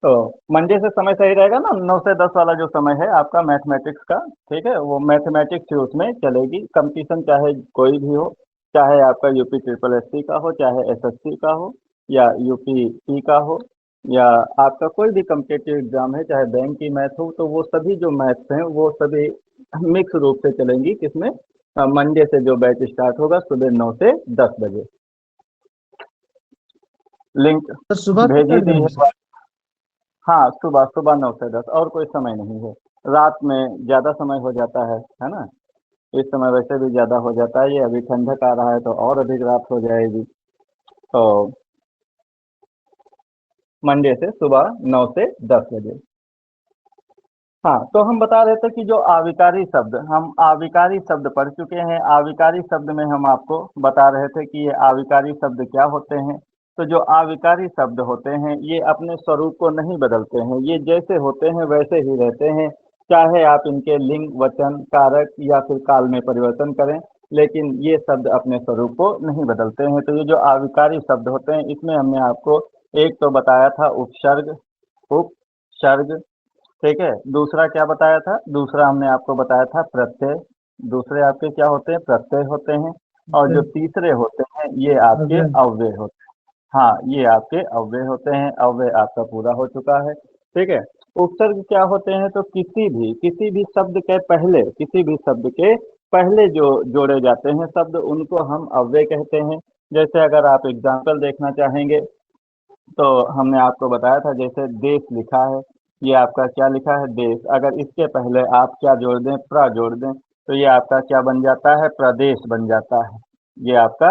तो मंडे से समय सही रहेगा ना, 9 से 10 वाला जो समय है आपका मैथमेटिक्स का। ठीक है, वो मैथमेटिक्स ही उसमें चलेगी। कंपटीशन चाहे कोई भी हो, चाहे आपका यूपी ट्रिपल एससी का हो, चाहे एसएससी का हो, या यूपी पी का हो, या आपका कोई भी कम्पिटेटिव एग्जाम है, चाहे बैंक की मैथ हो, तो वो सभी जो मैथ्स हैं वो सभी मिक्स रूप से चलेंगी। किसमें? मंडे से जो बैच स्टार्ट होगा सुबह 9 से 10 बजे। लिंक सर सुबह से भेजी स्टार्ट दी करेंगे सर? है। हाँ, सुबह सुबह 9 से 10, और कोई समय नहीं है। रात में ज़्यादा समय हो जाता है ना। इस समय वैसे भी ज़्यादा हो जाता है, ये अभी ठंडक आ रहा है तो और अधिक रात हो जाएगी। तो मंडे से सुबह 9 से 10 बजे। हाँ, तो हम बता रहे थे कि जो आविकारी शब्द, हम आविकारी शब्द पढ़ चुके हैं। आविकारी शब्द में हम आपको बता रहे थे कि ये आविकारी शब्द क्या होते हैं। तो जो आविकारी शब्द होते हैं ये अपने स्वरूप को नहीं बदलते हैं, ये जैसे होते हैं वैसे ही रहते हैं। चाहे आप इनके लिंग, वचन, कारक या फिर काल में परिवर्तन करें, लेकिन ये शब्द अपने स्वरूप को नहीं बदलते हैं। तो ये जो आविकारी शब्द होते हैं इसमें हमने आपको एक तो बताया था उपसर्ग, उपसर्ग। ठीक है, दूसरा क्या बताया था? दूसरा हमने आपको बताया था प्रत्यय। दूसरे आपके क्या होते हैं? प्रत्यय होते हैं। और जो तीसरे होते हैं ये आपके अव्यय। अव्यय होते हैं। हाँ, ये आपके अव्यय होते हैं। अव्यय आपका पूरा हो चुका है। ठीक है। उपसर्ग क्या होते हैं? तो किसी भी शब्द के पहले, किसी भी शब्द के पहले जो जोड़े जाते हैं शब्द, उनको हम अव्यय कहते हैं। जैसे अगर आप एग्जाम्पल देखना चाहेंगे तो हमने आपको बताया था, जैसे देश लिखा है, ये आपका क्या लिखा है? देश। अगर इसके पहले आप क्या जोड़ दें? प्र जोड़ दें, तो ये आपका क्या बन जाता है? प्रदेश बन जाता है। ये आपका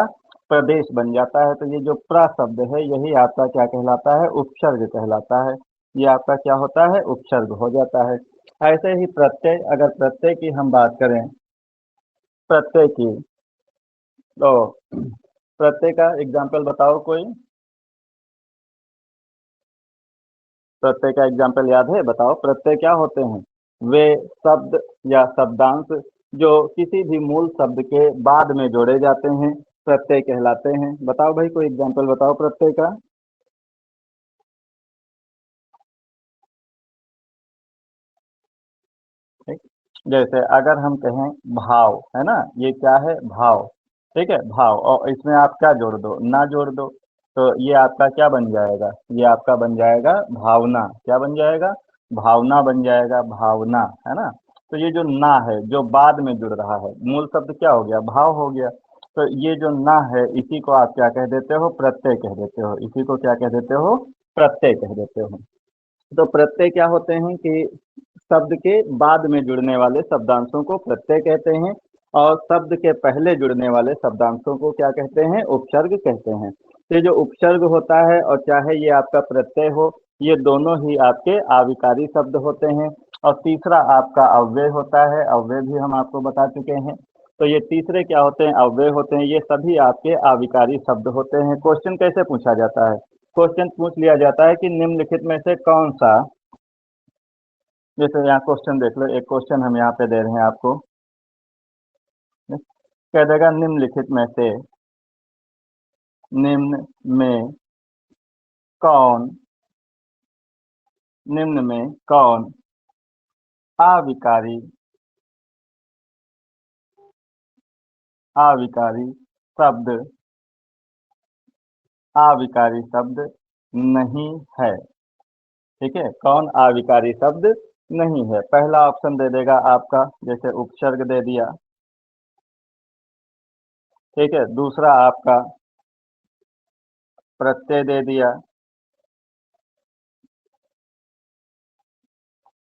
प्रदेश बन जाता है। तो ये जो प्र शब्द है यही आपका क्या कहलाता है? उपसर्ग कहलाता है। ये आपका क्या होता है? उपसर्ग हो जाता है। ऐसे ही प्रत्यय, अगर प्रत्यय की हम बात करें, प्रत्यय की, तो प्रत्यय का एग्जाम्पल बताओ कोई। प्रत्यय का एग्जाम्पल याद है? बताओ, प्रत्यय क्या होते हैं? वे शब्द या शब्दांश जो किसी भी मूल शब्द के बाद में जोड़े जाते हैं प्रत्यय कहलाते हैं। बताओ भाई, कोई एग्जाम्पल बताओ प्रत्यय का। ठीक? जैसे अगर हम कहें भाव, है ना, ये क्या है? भाव। ठीक है, भाव, और इसमें आप क्या जोड़ दो? ना जोड़ दो, तो ये आपका क्या बन जाएगा? ये आपका बन जाएगा भावना। क्या बन जाएगा? भावना बन जाएगा, भावना, है ना। तो ये जो ना है जो बाद में जुड़ रहा है, मूल शब्द क्या हो गया? भाव हो गया। तो ये जो ना है इसी को आप क्या कह देते हो? प्रत्यय कह देते हो। इसी को क्या कह देते हो? प्रत्यय कह देते हो। तो प्रत्यय क्या होते हैं कि शब्द के बाद में जुड़ने वाले शब्दांशों को प्रत्यय कहते हैं, और शब्द के पहले जुड़ने वाले शब्दांशों को क्या कहते हैं? उपसर्ग कहते हैं। तो ये जो उपसर्ग होता है और चाहे ये आपका प्रत्यय हो, ये दोनों ही आपके आविकारी शब्द होते हैं। और तीसरा आपका अव्यय होता है, अव्यय भी हम आपको बता चुके हैं। तो ये तीसरे क्या होते हैं? अव्यय होते हैं। ये सभी आपके आविकारी शब्द होते हैं। क्वेश्चन कैसे पूछा जाता है? क्वेश्चन पूछ लिया जाता है कि निम्नलिखित में से कौन सा, जैसे यहाँ क्वेश्चन देख लो, एक क्वेश्चन हम यहाँ पे दे रहे हैं आपको। कह देगा निम्नलिखित में से, निम्न में कौन, निम्न में कौन अविकारी, अविकारी शब्द, अविकारी शब्द नहीं है। ठीक है, कौन अविकारी शब्द नहीं है? पहला ऑप्शन दे देगा आपका, जैसे उपसर्ग दे दिया। ठीक है, दूसरा आपका प्रत्यय दे दिया।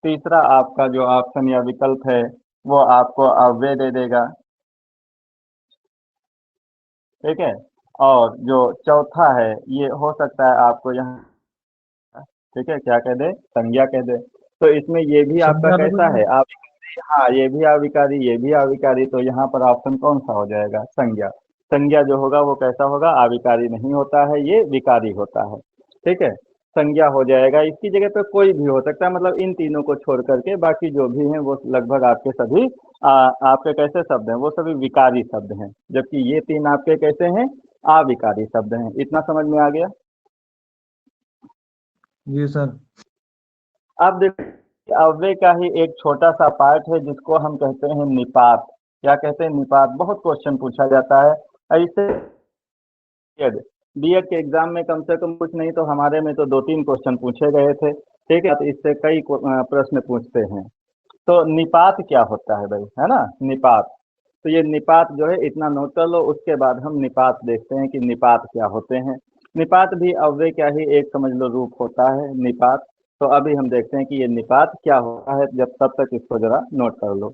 तीसरा आपका जो ऑप्शन या विकल्प है वो आपको अव्यय दे देगा। ठीक है, और जो चौथा है ये हो सकता है आपको यहाँ, ठीक है, क्या कह दे? संज्ञा कह दे। तो इसमें ये भी आपका संज्ञा कैसा दोगे है? सर? आप, हाँ, ये भी अविकारी, ये भी अविकारी, तो यहाँ पर ऑप्शन कौन सा हो जाएगा? संज्ञा। संज्ञा जो होगा वो कैसा होगा? अविकारी नहीं होता है, ये विकारी होता है। ठीक है, संज्ञा हो जाएगा। इसकी जगह पे कोई भी हो सकता है, मतलब इन तीनों को छोड़ करके बाकी जो भी हैं वो लगभग आपके सभी आपके कैसे शब्द हैं? वो सभी विकारी शब्द हैं, जबकि ये तीन आपके कैसे हैं? अविकारी शब्द हैं। इतना समझ में आ गया? जी सर। अब देखिए अव्यय का ही एक छोटा सा पार्ट है जिसको हम कहते हैं निपात। क्या कहते हैं? निपात। बहुत क्वेश्चन पूछा जाता है ऐसे। बीएड बीएड के एग्जाम में कम से कम कुछ नहीं तो हमारे में तो 2-3 क्वेश्चन पूछे गए थे। ठीक है, तो इससे कई प्रश्न पूछते हैं। तो निपात क्या होता है भाई, है ना? निपात। तो ये निपात जो है इतना नोट कर लो, उसके बाद हम निपात देखते हैं कि निपात क्या होते हैं। निपात भी अव्यय का ही एक समझ लो रूप होता है, निपात। तो अभी हम देखते हैं कि ये निपात क्या होता है, जब तब तक इसको जरा नोट कर लो।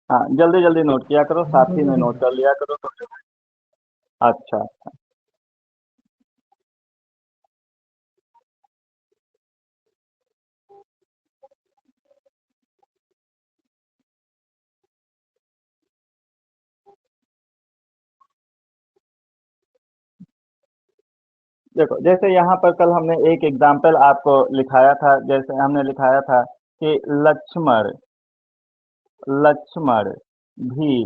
हाँ, जल्दी जल्दी नोट किया करो, साथ ही में नोट कर लिया करो तो। अच्छा। देखो जैसे यहाँ पर कल हमने एक एग्जाम्पल आपको लिखाया था, जैसे हमने लिखाया था कि लक्ष्मण लक्ष्मण भी,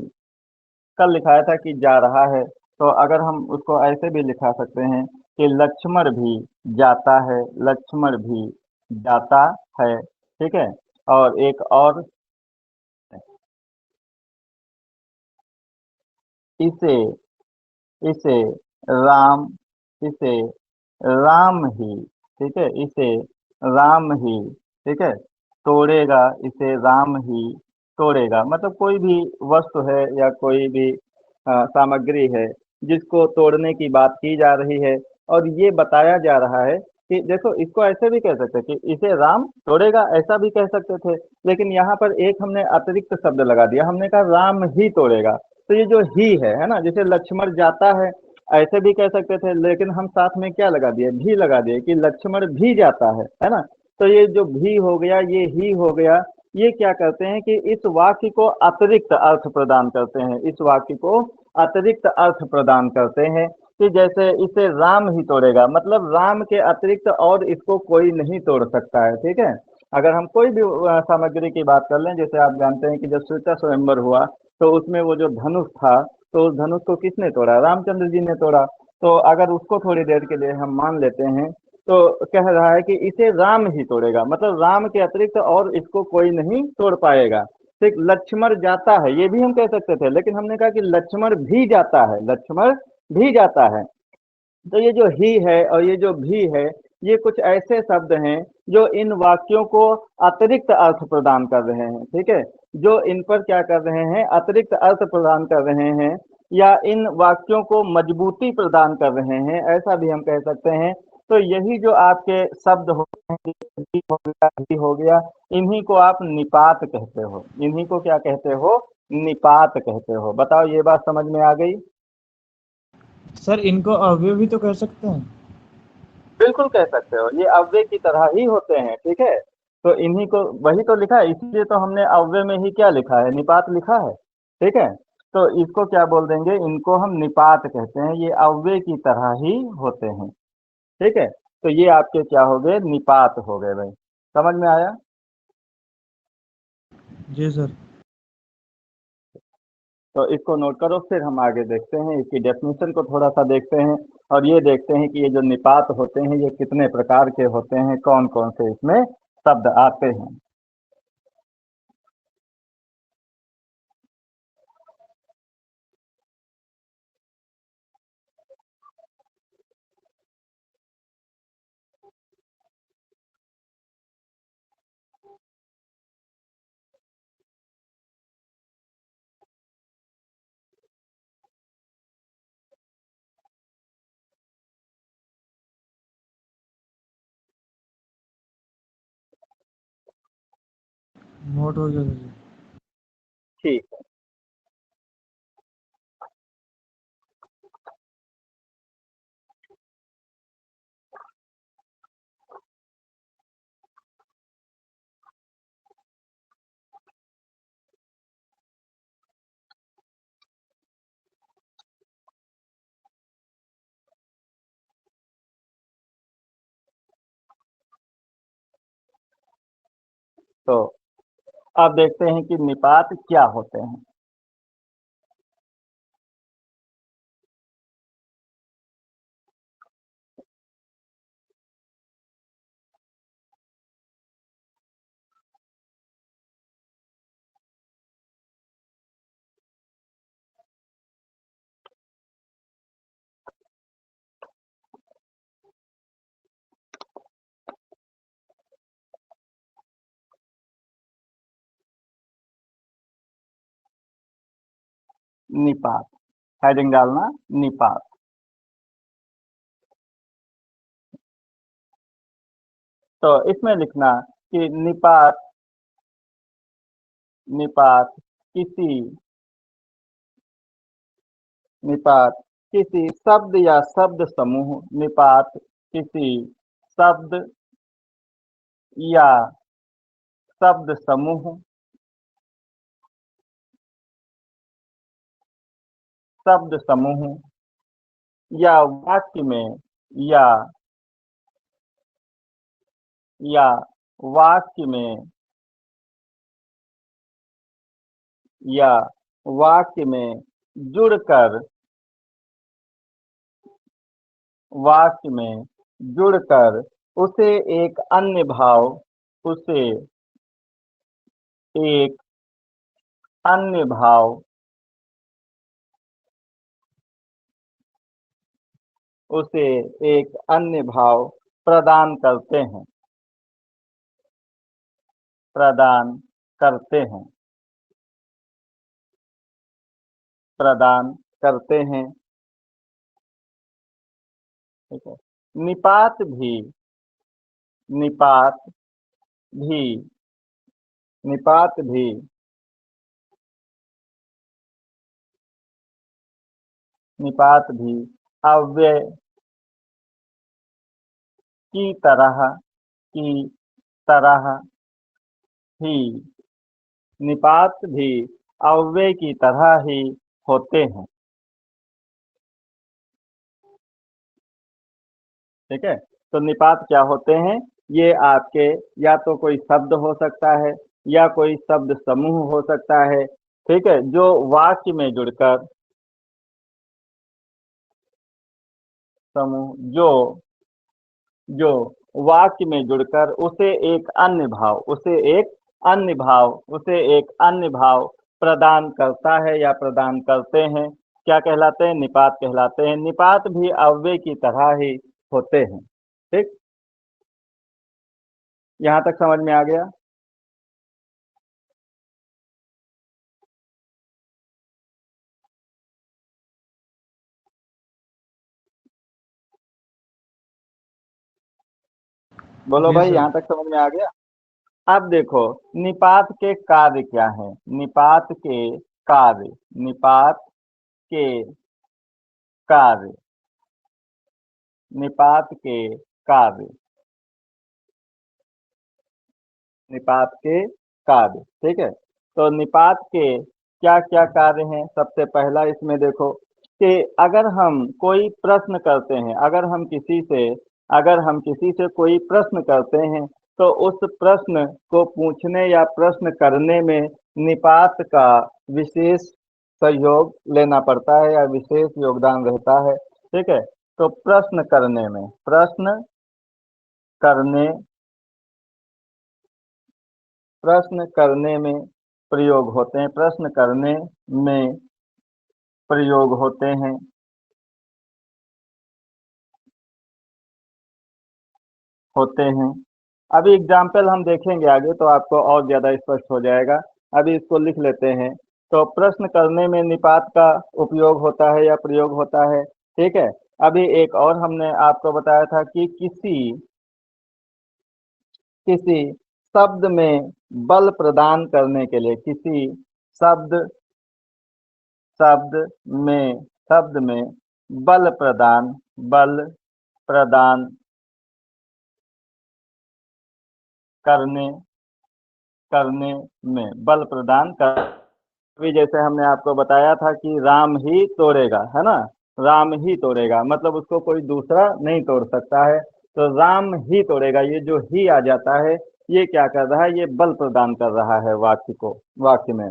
कल लिखाया था कि जा रहा है। तो अगर हम उसको ऐसे भी लिखा सकते हैं कि लक्ष्मण भी जाता है, लक्ष्मण भी जाता है। ठीक है। और एक और, इसे इसे राम इसे राम ही, ठीक है, इसे राम ही, ठीक है, तोड़ेगा, इसे राम ही तोड़ेगा। मतलब कोई भी वस्तु है या कोई भी सामग्री है जिसको तोड़ने की बात की जा रही है, और ये बताया जा रहा है कि देखो इसको ऐसे भी कह सकते हैं कि इसे राम तोड़ेगा, ऐसा भी कह सकते थे। लेकिन यहाँ पर एक हमने अतिरिक्त शब्द लगा दिया, हमने कहा राम ही तोड़ेगा। तो ये जो ही है ना, जैसे लक्ष्मण जाता है ऐसे भी कह सकते थे, लेकिन हम साथ में क्या लगा दिए? भी लगा दिए कि लक्ष्मण भी जाता है ना। तो ये जो भी हो गया, ये ही हो गया, ये क्या करते हैं कि इस वाक्य को अतिरिक्त अर्थ प्रदान करते हैं, इस वाक्य को अतिरिक्त अर्थ प्रदान करते हैं। कि जैसे इसे राम ही तोड़ेगा, मतलब राम के अतिरिक्त और इसको कोई नहीं तोड़ सकता है। ठीक है। अगर हम कोई भी सामग्री की बात कर लें, जैसे आप जानते हैं कि जब सीता स्वयंवर हुआ तो उसमें वो जो धनुष था, तो उस धनुष को किसने तोड़ा? रामचंद्र जी ने तोड़ा। तो अगर उसको थोड़ी देर के लिए हम मान लेते हैं, तो कह रहा है कि इसे राम ही तोड़ेगा, मतलब राम के अतिरिक्त और इसको कोई नहीं तोड़ पाएगा। ठीक, लक्ष्मण जाता है ये भी हम कह सकते थे, लेकिन हमने कहा कि लक्ष्मण भी जाता है, लक्ष्मण भी जाता है। तो ये जो ही है और ये जो भी है, ये कुछ ऐसे शब्द हैं जो इन वाक्यों को अतिरिक्त अर्थ प्रदान कर रहे हैं। ठीक है, जो इन पर क्या कर रहे हैं? अतिरिक्त अर्थ प्रदान कर रहे हैं, या इन वाक्यों को मजबूती प्रदान कर रहे हैं, ऐसा भी हम कह सकते हैं। तो यही जो आपके शब्द होते हैं, ही हो गया, ही हो गया, इन्हीं को आप निपात कहते हो। इन्हीं को क्या कहते हो? निपात कहते हो। बताओ, ये बात समझ में आ गई? सर इनको अव्यय भी तो कह सकते हैं। बिल्कुल कह सकते हो, ये अव्यय की तरह ही होते हैं। ठीक है, तो इन्हीं को वही तो लिखा है, इसलिए तो हमने अव्यय में ही क्या लिखा है? निपात लिखा है। ठीक है, तो इसको क्या बोल देंगे? इनको हम निपात कहते हैं, ये अव्यय की तरह ही होते हैं। ठीक है, तो ये आपके क्या हो गए? निपात हो गए भाई। समझ में आया? जी सर। तो इसको नोट करो, फिर हम आगे देखते हैं, इसकी डेफिनेशन को थोड़ा सा देखते हैं, और ये देखते हैं कि ये जो निपात होते हैं ये कितने प्रकार के होते हैं, कौन कौन से इसमें शब्द आते हैं। नोट हो गया मुझे। ठीक है। तो अब देखते हैं कि निपात क्या होते हैं। निपात, हेडिंग डालना निपात। तो इसमें लिखना कि निपात, निपात किसी, निपात किसी शब्द या शब्द समूह, निपात किसी शब्द या शब्द समूह, शब्द समूह या वाक्य में, या या वाक्य में, या वाक्य में जुड़कर, वाक्य में जुड़कर उसे एक अन्य भाव, उसे एक अन्य भाव, उसे एक अन्य भाव प्रदान करते हैं, प्रदान करते हैं, प्रदान करते हैं। ठीक है। निपात भी, निपात भी, निपात भी निपात भी अव्यय की तरह, की तरह ही, निपात भी अव्यय की तरह ही होते हैं। ठीक है। तो निपात क्या होते हैं? ये आपके या तो कोई शब्द हो सकता है या कोई शब्द समूह हो सकता है। ठीक है, जो वाक्य में जुड़कर, समूह जो वाक्य में जुड़कर उसे एक अन्य भाव, उसे एक अन्य भाव, उसे एक अन्य भाव प्रदान करता है या प्रदान करते हैं, क्या कहलाते हैं? निपात कहलाते हैं। निपात भी अव्यय की तरह ही होते हैं। ठीक, यहाँ तक समझ में आ गया? बोलो जी भाई, सर। यहाँ तक समझ में आ गया? अब देखो, निपात के कार्य क्या है? निपात के कार्य, निपात के कार्य, निपात के कार्य, निपात के कार्य। ठीक है। तो निपात के क्या क्या कार्य हैं? सबसे पहला इसमें देखो कि अगर हम कोई प्रश्न करते हैं, अगर हम किसी से कोई प्रश्न करते हैं, तो उस प्रश्न को पूछने या प्रश्न करने में निपात का विशेष सहयोग लेना पड़ता है या विशेष योगदान रहता है। ठीक है। तो प्रश्न करने में, प्रश्न करने, प्रश्न करने में प्रयोग होते हैं, प्रश्न करने में प्रयोग होते हैं, होते हैं। अभी एग्जाम्पल हम देखेंगे आगे तो आपको और ज्यादा स्पष्ट हो जाएगा। अभी इसको लिख लेते हैं। तो प्रश्न करने में निपात का उपयोग होता है या प्रयोग होता है। ठीक है। अभी एक और हमने आपको बताया था कि किसी, किसी शब्द में बल प्रदान करने के लिए, किसी शब्द शब्द शब्द में बल प्रदान करने करने में बल प्रदान कर, अभी जैसे हमने आपको बताया था कि राम ही तोड़ेगा, है ना। राम ही तोड़ेगा मतलब उसको कोई दूसरा नहीं तोड़ सकता है, तो राम ही तोड़ेगा, ये जो ही आ जाता है ये क्या कर रहा है, ये बल प्रदान कर रहा है वाक्य में।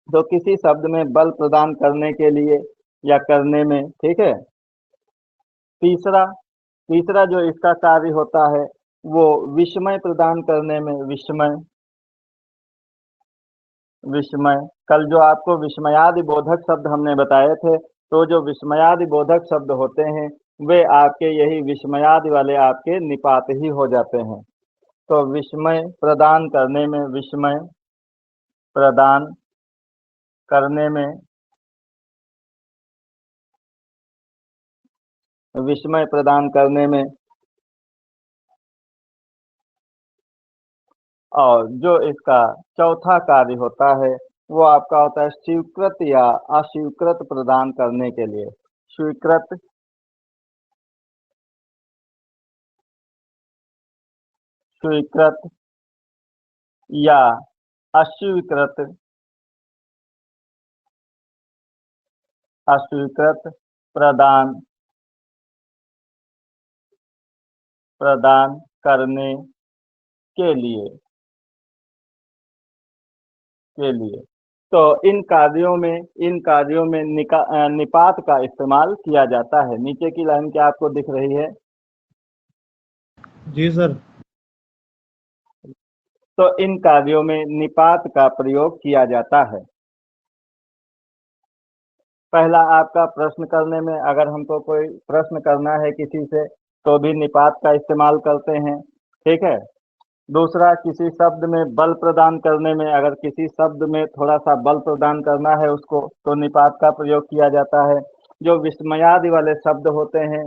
तो किसी शब्द में बल प्रदान करने के लिए या करने में, ठीक है। तीसरा तीसरा जो इसका कार्य होता है वो विस्मय प्रदान करने में, विस्मय। कल जो आपको विस्मयादि बोधक शब्द हमने बताए थे, तो जो विस्मयादि बोधक शब्द होते हैं वे आपके यही विस्मयादि वाले आपके निपात ही हो जाते हैं। तो विस्मय प्रदान करने में विस्मय प्रदान करने में और जो इसका चौथा कार्य होता है वो आपका होता है स्वीकृत या अस्वीकृत प्रदान करने के लिए। स्वीकृत स्वीकृत या अस्वीकृत अस्वीकृत प्रदान प्रदान करने के लिए तो इन कार्यों में निपात का इस्तेमाल किया जाता है। नीचे की लाइन क्या आपको दिख रही है? जी सर। तो इन कार्यों में निपात का प्रयोग किया जाता है। पहला आपका प्रश्न करने में, अगर हमको कोई प्रश्न करना है किसी से तो भी निपात का इस्तेमाल करते हैं, ठीक है। दूसरा, किसी शब्द में बल प्रदान करने में, अगर किसी शब्द में थोड़ा सा बल प्रदान करना है उसको, तो निपात का प्रयोग किया जाता है। जो विस्मयादि वाले शब्द होते हैं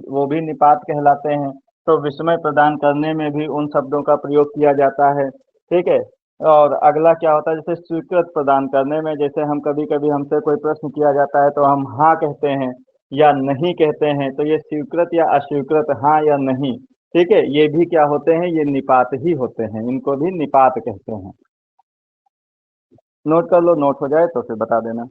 वो भी निपात कहलाते हैं, तो विस्मय प्रदान करने में भी उन शब्दों का प्रयोग किया जाता है, ठीक है। और अगला क्या होता है, जैसे स्वीकृत प्रदान करने में, जैसे हम कभी कभी हमसे कोई प्रश्न किया जाता है तो हम हाँ कहते हैं या नहीं कहते हैं, तो ये स्वीकृत या अस्वीकृत, हाँ या नहीं, ठीक है, ये भी क्या होते हैं, ये निपात ही होते हैं, इनको भी निपात कहते हैं। नोट कर लो, नोट हो जाए तो फिर बता देना।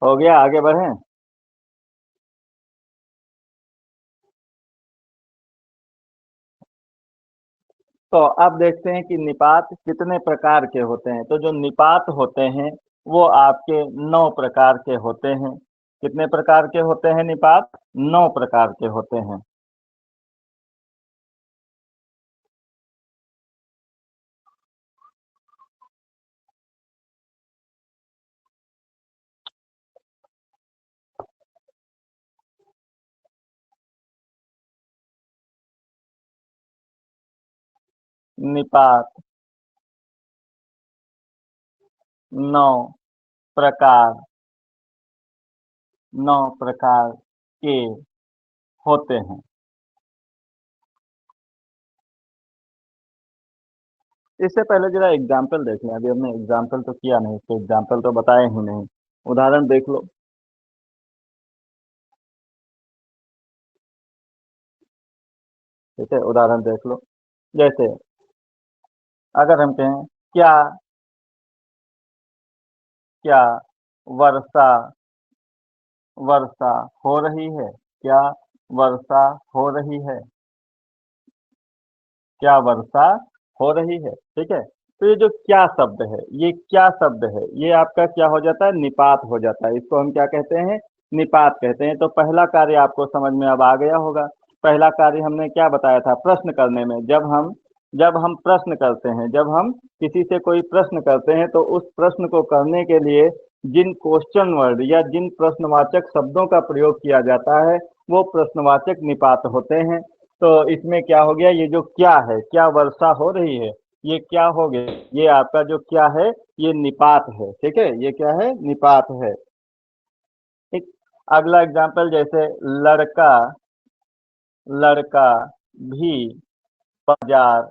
हो गया, आगे बढ़ें। तो अब देखते हैं कि निपात कितने प्रकार के होते हैं। तो जो निपात होते हैं वो आपके 9 प्रकार के होते हैं। कितने प्रकार के होते हैं निपात? 9 प्रकार के होते हैं। निपात 9 प्रकार 9 प्रकार के होते हैं। इससे पहले जरा एग्जाम्पल देख लें, अभी हमने एग्जाम्पल तो किया नहीं, तो एग्जाम्पल तो बताए ही नहीं। उदाहरण देख लो। ठीक है, उदाहरण देख लो। जैसे अगर हम कहें क्या क्या वर्षा, वर्षा हो रही है, क्या वर्षा हो रही है, क्या वर्षा हो रही है, ठीक है। तो ये जो क्या शब्द है, ये क्या शब्द है, ये आपका क्या हो जाता है, निपात हो जाता है। इसको हम क्या कहते हैं, निपात कहते हैं। तो पहला कार्य आपको समझ में अब आ गया होगा। पहला कार्य हमने क्या बताया था, प्रश्न करने में, जब हम प्रश्न करते हैं, जब हम किसी से कोई प्रश्न करते हैं, तो उस प्रश्न को करने के लिए जिन क्वेश्चन वर्ड या जिन प्रश्नवाचक शब्दों का प्रयोग किया जाता है, वो प्रश्नवाचक निपात होते हैं। तो इसमें क्या हो गया, ये जो क्या है, क्या वर्षा हो रही है, ये क्या हो गया, ये आपका जो क्या है, ये निपात है, ठीक है, ये क्या है, निपात है। ठीक। अगला एग्जांपल जैसे लड़का, लड़का भी बाजार,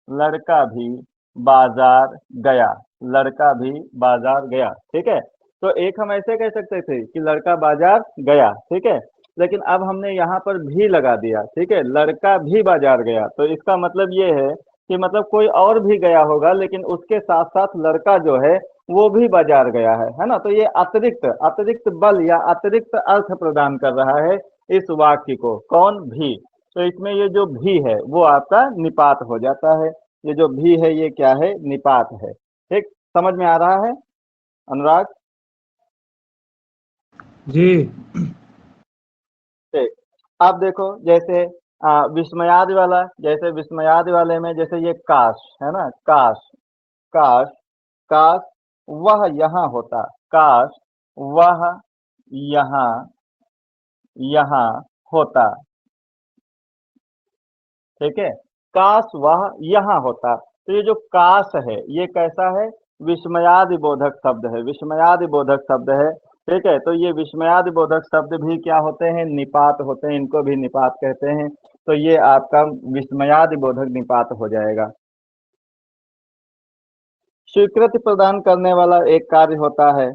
लड़का भी बाजार गया, लड़का भी बाजार गया, ठीक है। तो एक हम ऐसे कह सकते थे कि लड़का बाजार गया, ठीक है। लेकिन अब हमने यहाँ पर भी लगा दिया, ठीक है, लड़का भी बाजार गया, तो इसका मतलब ये है कि मतलब कोई और भी गया होगा, लेकिन उसके साथ साथ लड़का जो है वो भी बाजार गया है ना। तो ये अतिरिक्त अतिरिक्त बल या अतिरिक्त अर्थ प्रदान कर रहा है इस वाक्य को, कौन, भी। तो इसमें ये जो भी है वो आपका निपात हो जाता है। ये जो भी है ये क्या है, निपात है। ठीक, समझ में आ रहा है अनुराग? जी। ठीक। अब देखो जैसे विस्मयादि वाला, जैसे विस्मयादि वाले में जैसे ये काश है ना, काश, काश, काश वह यहाँ होता, काश वह यहाँ, यहाँ होता, ठीक है। काश वह यहाँ होता। तो ये जो काश है ये कैसा है, विस्मयादि बोधक शब्द है, विस्मयादि बोधक शब्द है, ठीक है। तो ये विस्मयादि बोधक शब्द भी क्या होते हैं, निपात होते हैं, इनको भी निपात कहते हैं। तो ये आपका विस्मयादि बोधक निपात हो जाएगा। स्वीकृति प्रदान करने वाला एक कार्य होता है,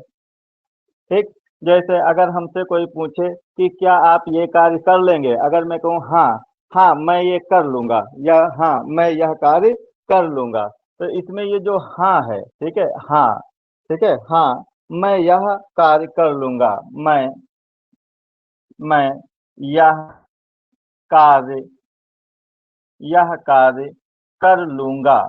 ठीक। जैसे अगर हमसे कोई पूछे कि क्या आप ये कार्य कर लेंगे, अगर मैं कहूँ हाँ, हाँ मैं ये कर लूंगा, या हाँ मैं यह कार्य कर लूंगा, तो इसमें ये जो हाँ है, ठीक है, हाँ, ठीक है, हाँ मैं यह कार्य कर लूंगा, मैं यह कार्य, यह कार्य कर लूंगा,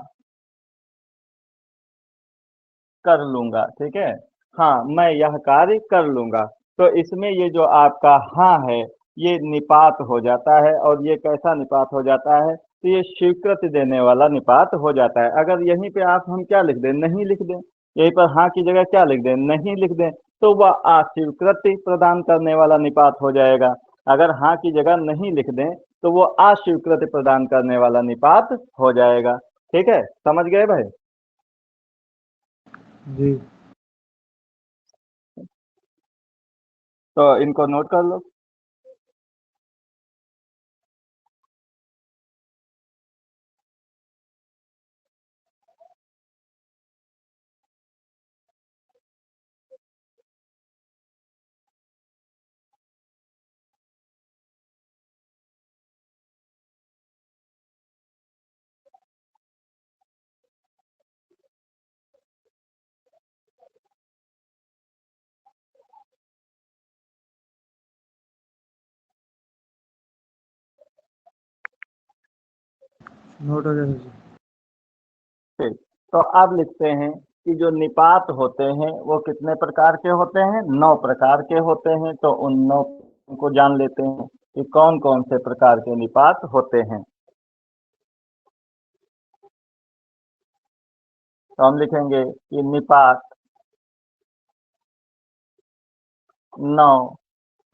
कर लूंगा, ठीक है। हाँ मैं यह कार्य कर लूंगा। तो इसमें ये जो आपका हाँ है ये निपात हो जाता है, और ये कैसा निपात हो जाता है, तो ये स्वीकृति देने वाला निपात हो जाता है। अगर यहीं पे आप हम क्या लिख दें, नहीं लिख दें, यहीं पर हाँ की जगह क्या लिख दें, नहीं लिख दें, तो वह अस्वीकृति प्रदान करने वाला निपात हो जाएगा। अगर हाँ की जगह नहीं लिख दें तो वो अस्वीकृति प्रदान करने वाला निपात हो जाएगा। ठीक है, समझ गए भाई? जी। तो इनको नोट कर लो। नोट हो गया सर जी। ठीक, तो अब लिखते हैं कि जो निपात होते हैं वो कितने प्रकार के होते हैं, 9 प्रकार के होते हैं। तो उन 9 को जान लेते हैं कि कौन कौन से प्रकार के निपात होते हैं। तो हम लिखेंगे कि निपात 9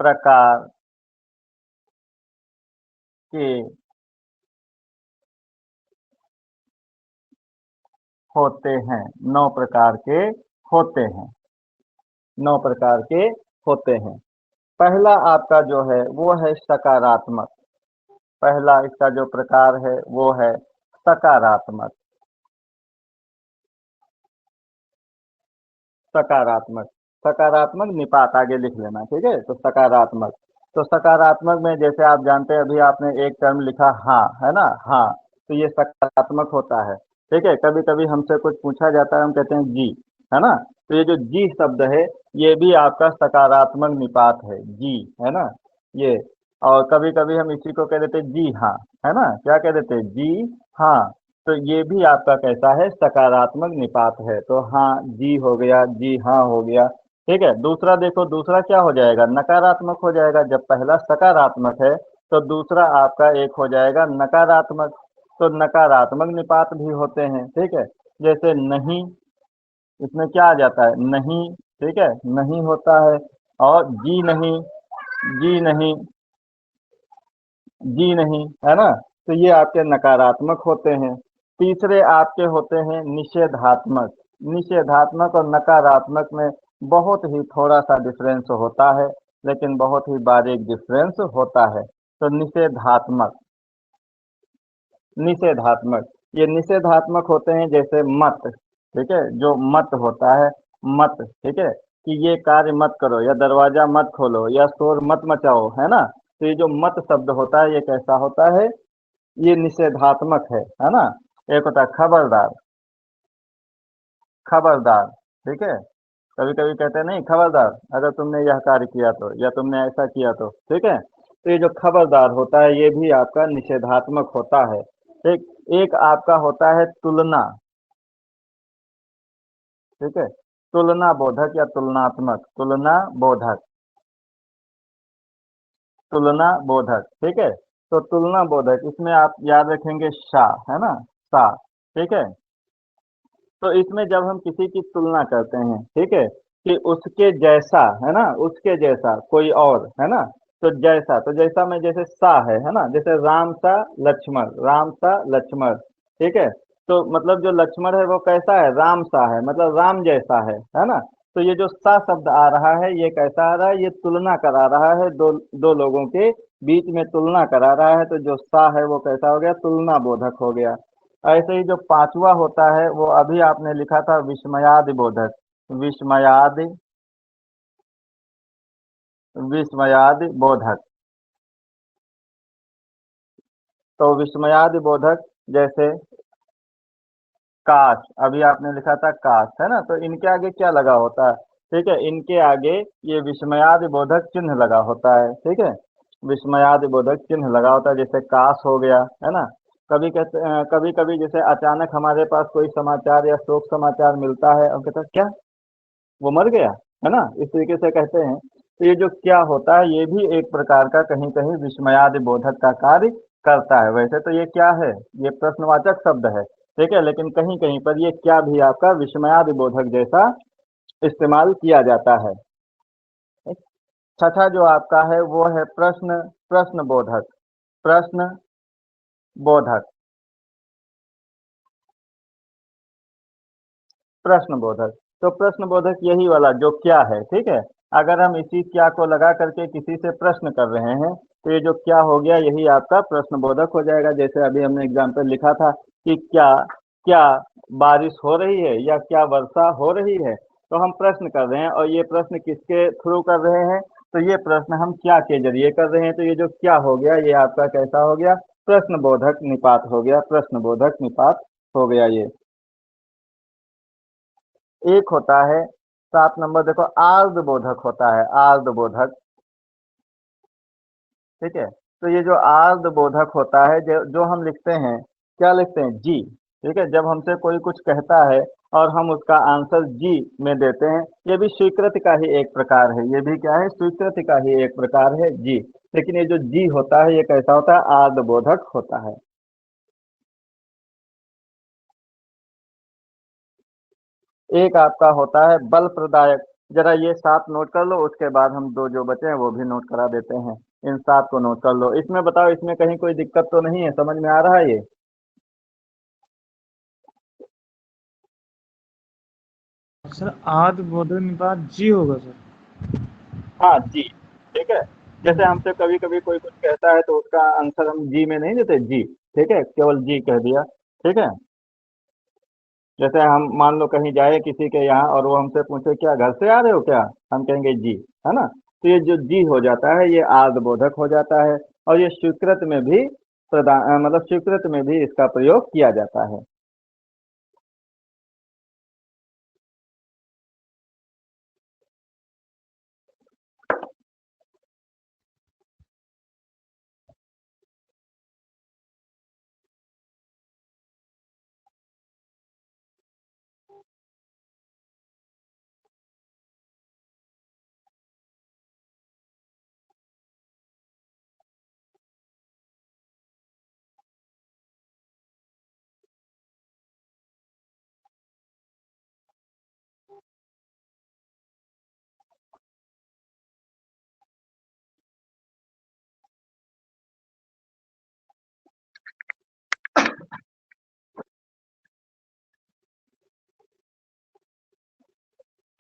प्रकार के होते हैं, 9 प्रकार के होते हैं, 9 प्रकार के होते हैं। पहला आपका जो है वो है सकारात्मक, पहला इसका जो प्रकार है वो है सकारात्मक, सकारात्मक, सकारात्मक निपात आगे लिख लेना, ठीक है। तो सकारात्मक, तो सकारात्मक में जैसे आप जानते हैं अभी आपने एक टर्म लिखा हाँ, है ना, हाँ, तो ये सकारात्मक होता है, ठीक है। कभी कभी हमसे कुछ पूछा जाता है, हम कहते हैं जी, है ना, तो ये जो जी शब्द है ये भी आपका सकारात्मक निपात है, जी, है ना ये। और कभी कभी हम इसी को कह देते हैं जी हाँ, है ना, क्या कह देते हैं, जी हाँ। तो ये भी आपका कैसा है, सकारात्मक निपात है। तो हाँ जी हो गया, जी हाँ हो गया। ठीक है, दूसरा देखो, दूसरा क्या हो जाएगा, नकारात्मक हो जाएगा। जब पहला सकारात्मक है तो दूसरा आपका एक हो जाएगा नकारात्मक। तो नकारात्मक निपात भी होते हैं, ठीक है। जैसे नहीं, इसमें क्या आ जाता है, नहीं, ठीक है, नहीं होता है। और जी नहीं, जी नहीं, जी नहीं, है ना। तो ये आपके नकारात्मक होते हैं। तीसरे आपके होते हैं निषेधात्मक। निषेधात्मक और नकारात्मक में बहुत ही थोड़ा सा डिफरेंस होता है, लेकिन बहुत ही बारीक डिफरेंस होता है। तो निषेधात्मक, निषेधात्मक, ये निषेधात्मक होते हैं जैसे मत, ठीक है, जो मत होता है, मत, ठीक है, कि ये कार्य मत करो, या दरवाजा मत खोलो, या शोर मत मचाओ, है ना। तो ये जो मत शब्द होता है ये कैसा होता है, ये निषेधात्मक है ना। एक होता है खबरदार, खबरदार, ठीक है। कभी कभी कहते हैं नहीं, खबरदार अगर तुमने यह कार्य किया तो, या तुमने ऐसा किया तो, ठीक है। तो ये जो खबरदार होता है ये भी आपका निषेधात्मक होता है। ठीक, एक आपका होता है तुलना, ठीक है, तुलना बोधक या तुलनात्मक, तुलना बोधक, तुलना बोधक, ठीक है। तो तुलना बोधक, इसमें आप याद रखेंगे सा, है ना, सा, ठीक है। तो इसमें जब हम किसी की तुलना करते हैं, ठीक है, कि उसके जैसा, है ना, उसके जैसा कोई और, है ना। तो जैसा, तो जैसा में जैसे सा है ना, जैसे राम सा लक्ष्मण, राम सा लक्ष्मण, ठीक है। तो मतलब जो लक्ष्मण है वो कैसा है, राम सा है, मतलब राम जैसा है ना। तो ये जो सा शब्द आ रहा है ये कैसा आ रहा है, ये तुलना करा रहा है, दो दो लोगों के बीच में तुलना करा रहा है। तो जो सा है वो कैसा हो गया, तुलना बोधक हो गया। ऐसे ही जो पांचवा होता है वो अभी आपने लिखा था विस्मयादि बोधक, विस्मयादि, विस्मयादि बोधक। तो विस्मयादि बोधक जैसे काश, अभी आपने लिखा था काश, है ना। तो इनके आगे क्या लगा होता है, ठीक है, इनके आगे ये विस्मयादि बोधक चिन्ह लगा होता है, ठीक है। विस्मयादि बोधक चिन्ह लगा होता है, जैसे काश हो गया, है ना। कभी कहते, कभी कभी जैसे अचानक हमारे पास कोई समाचार या शोक समाचार मिलता है और कहते हैं क्या, वो मर गया, है ना, इस तरीके से कहते हैं। तो ये जो क्या होता है ये भी एक प्रकार का कहीं कहीं विस्मयादि बोधक का कार्य करता है। वैसे तो ये क्या है, ये प्रश्नवाचक शब्द है, ठीक है, लेकिन कहीं कहीं पर ये क्या भी आपका विस्मयादि बोधक जैसा इस्तेमाल किया जाता है। छठा जो आपका है वो है प्रश्न, प्रश्न बोधक, प्रश्न बोधक, प्रश्न बोधक। तो प्रश्न बोधक यही वाला जो क्या है, ठीक है। अगर हम इसी क्या को लगा करके किसी से प्रश्न कर रहे हैं तो ये जो क्या हो गया यही आपका प्रश्न बोधक हो जाएगा। जैसे अभी हमने एग्जाम्पल लिखा था कि क्या, क्या बारिश हो रही है, या क्या वर्षा हो रही है। तो हम प्रश्न कर रहे हैं और ये प्रश्न किसके थ्रू कर रहे हैं, तो ये प्रश्न हम क्या के जरिए कर रहे हैं। तो ये जो क्या हो गया ये आपका कैसा हो गया, प्रश्न बोधक निपात हो गया, प्रश्न बोधक निपात हो गया ये। एक होता है 7 नंबर, देखो आर्ध बोधक होता है, आर्ध बोधक, ठीक है। तो ये जो आर्ध बोधक होता है जो हम लिखते हैं, क्या लिखते हैं, जी, ठीक है। जब हमसे कोई कुछ कहता है और हम उसका आंसर जी में देते हैं, ये भी स्वीकृति का ही एक प्रकार है, ये भी क्या है, स्वीकृति का ही एक प्रकार है, जी। लेकिन ये जो जी होता है ये कैसा होता है, आर्ध बोधक होता है। एक आपका होता है बल प्रदायक। जरा ये 7 नोट कर लो, उसके बाद हम दो जो बचे हैं वो भी नोट करा देते हैं। इन 7 को नोट कर लो। इसमें बताओ, इसमें कहीं कोई दिक्कत तो नहीं है, समझ में आ रहा है ये। सर आद बोधन निपात जी होगा सर। हाँ जी, ठीक है। जैसे हमसे कभी कभी कोई कुछ कहता है तो उसका आंसर हम जी में नहीं देते, जी, ठीक है, केवल जी कह दिया, ठीक है। जैसे हम मान लो कहीं जाए किसी के यहाँ और वो हमसे पूछे क्या घर से आ रहे हो क्या, हम कहेंगे जी, है ना। तो ये जो जी हो जाता है ये आर्ध बोधक हो जाता है। और ये स्वीकृत में भी प्रदान, मतलब स्वीकृत में भी इसका प्रयोग किया जाता है।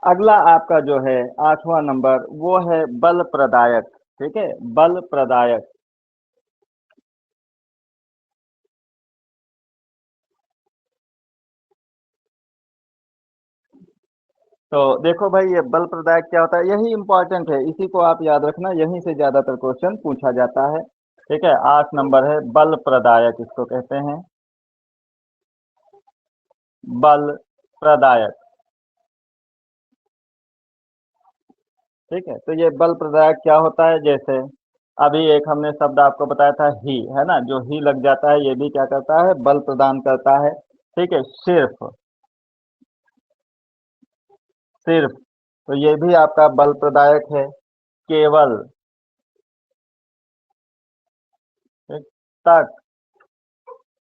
अगला आपका जो है 8वां नंबर वो है बल प्रदायक। ठीक है, बल प्रदायक। तो देखो भाई, ये बल प्रदायक क्या होता है, यही इंपॉर्टेंट है, इसी को आप याद रखना, यहीं से ज्यादातर क्वेश्चन पूछा जाता है। ठीक है, 8 नंबर है बल प्रदायक, इसको कहते हैं बल प्रदायक। ठीक है, तो ये बल प्रदायक क्या होता है, जैसे अभी एक हमने शब्द आपको बताया था ही, है ना, जो ही लग जाता है ये भी क्या करता है, बल प्रदान करता है। ठीक है, सिर्फ, सिर्फ, तो ये भी आपका बल प्रदायक है। केवल, ठीक, तक,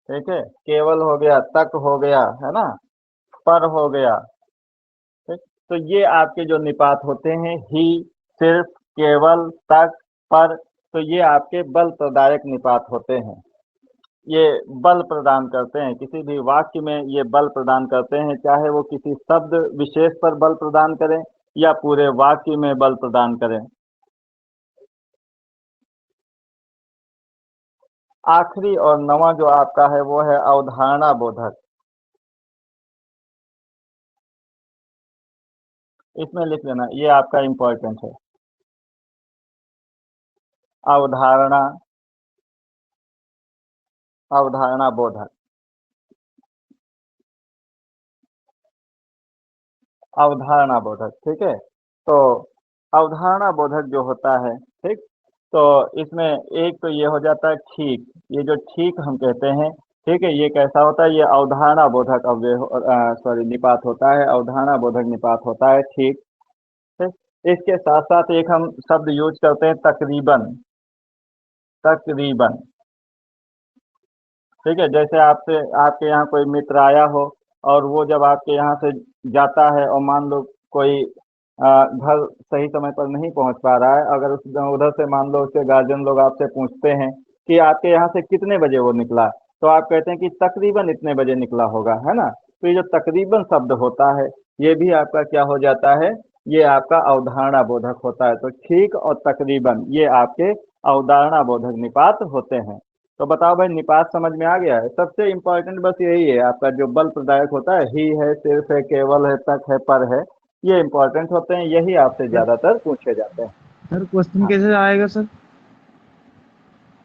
ठीक है, केवल हो गया, तक हो गया, है ना, पर हो गया। ठीक, तो ये आपके जो निपात होते हैं, ही, सिर्फ, केवल, तक, पर, तो ये आपके बल प्रदायक निपात होते हैं। ये बल प्रदान करते हैं, किसी भी वाक्य में ये बल प्रदान करते हैं, चाहे वो किसी शब्द विशेष पर बल प्रदान करें या पूरे वाक्य में बल प्रदान करें। आखिरी और 9वां जो आपका है वो है अवधारणा बोधक। इसमें लिख लेना, ये आपका इंपॉर्टेंट है। अवधारणा, अवधारणा बोधक, अवधारणा बोधक। ठीक है, तो अवधारणा बोधक जो होता है, ठीक, तो इसमें एक तो ये हो जाता है ठीक, ये जो ठीक हम कहते हैं, ठीक है, ये कैसा होता है, ये अवधारणा बोधक अव्यय सॉरी निपात होता है, अवधारणा बोधक निपात होता है, ठीक। ठीक, इसके साथ साथ एक हम शब्द यूज करते हैं तकरीबन, तकरीबन। ठीक है, जैसे आपसे आपके यहाँ कोई मित्र आया हो और वो जब आपके यहाँ से जाता है और मान लो कोई घर सही समय पर नहीं पहुंच पा रहा है, अगर उस उधर से मान लो उसके गार्जियन लोग आपसे पूछते हैं कि आपके यहाँ से कितने बजे वो निकला, तो आप कहते हैं कि तकरीबन इतने बजे निकला होगा, है ना। तो ये जो तकरीबन शब्द होता है, ये भी आपका क्या हो जाता है, ये आपका अवधारणा बोधक होता है। तो ठीक और तकरीबन ये आपके अवधारणा बोधक निपात होते हैं। तो बताओ भाई, निपात समझ में आ गया है। सबसे इम्पोर्टेंट बस यही है, आपका जो बल प्रदायक होता है, ही है, सिर्फ है, केवल है, तक है, पर है, ये इम्पोर्टेंट होते हैं, यही आपसे सर ज्यादातर पूछे जाते हैं। सर क्वेश्चन हाँ, कैसे आएगा सर?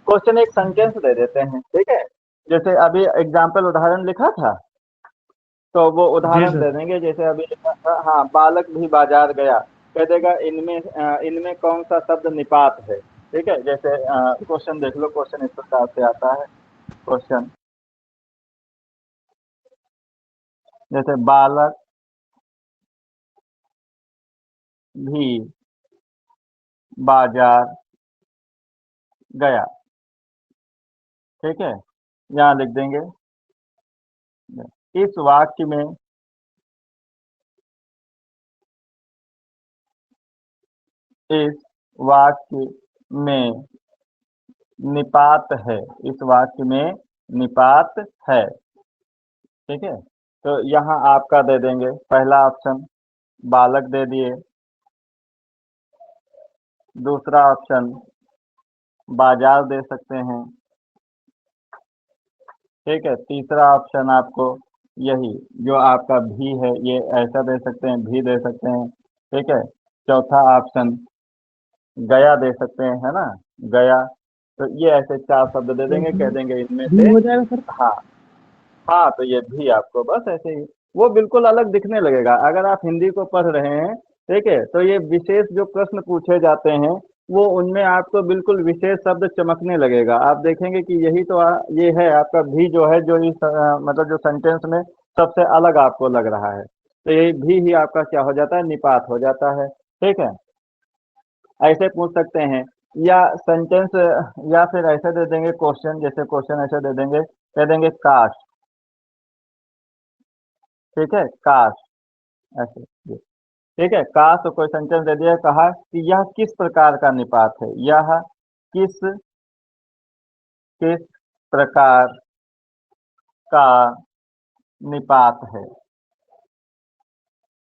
क्वेश्चन एक सेंटेंस दे देते हैं, ठीक है, जैसे अभी एग्जाम्पल उदाहरण लिखा था, तो वो जी उदाहरण सर। दे देंगे, जैसे अभी लिखा था, हाँ, बालक भी बाजार गया, कह देगा इनमें इनमें कौन सा शब्द निपात है। ठीक है, जैसे क्वेश्चन देख लो, क्वेश्चन इस प्रकार से आता है, क्वेश्चन जैसे बालक भी बाजार गया। ठीक है, यहाँ लिख देंगे, इस वाक्य में, इस वाक्य में निपात है, इस वाक्य में निपात है। ठीक है, तो यहाँ आपका दे देंगे पहला ऑप्शन बालक दे दिए, दूसरा ऑप्शन बाजार दे सकते हैं। ठीक है, तीसरा ऑप्शन आपको यही जो आपका भी है, ये ऐसा दे सकते हैं, भी दे सकते हैं। ठीक है, चौथा ऑप्शन गया दे सकते हैं, है ना, गया। तो ये ऐसे 4 शब्द दे तो देंगे, कह इसमें देंगे इनमें भी से। हो जाएगा सर? हाँ, हाँ, तो ये भी आपको बस ऐसे ही वो बिल्कुल अलग दिखने लगेगा अगर आप हिंदी को पढ़ रहे हैं। ठीक है, तो ये विशेष जो प्रश्न पूछे जाते हैं, वो उनमें आपको बिल्कुल विशेष शब्द चमकने लगेगा, आप देखेंगे कि यही तो ये है आपका भी जो है, जो इस मतलब जो सेंटेंस में सबसे अलग आपको लग रहा है, तो ये भी ही आपका क्या हो जाता है, निपात हो जाता है। ठीक है, ऐसे पूछ सकते हैं, या सेंटेंस, या फिर ऐसे दे देंगे क्वेश्चन, जैसे क्वेश्चन ऐसे दे देंगे, कह देंगे काश। ठीक है, काश, ऐसे जी। ठीक है, काश, तो कोई सेंटेंस दे दिया, कहा कि यह किस प्रकार का निपात है, यह किस किस प्रकार का निपात है।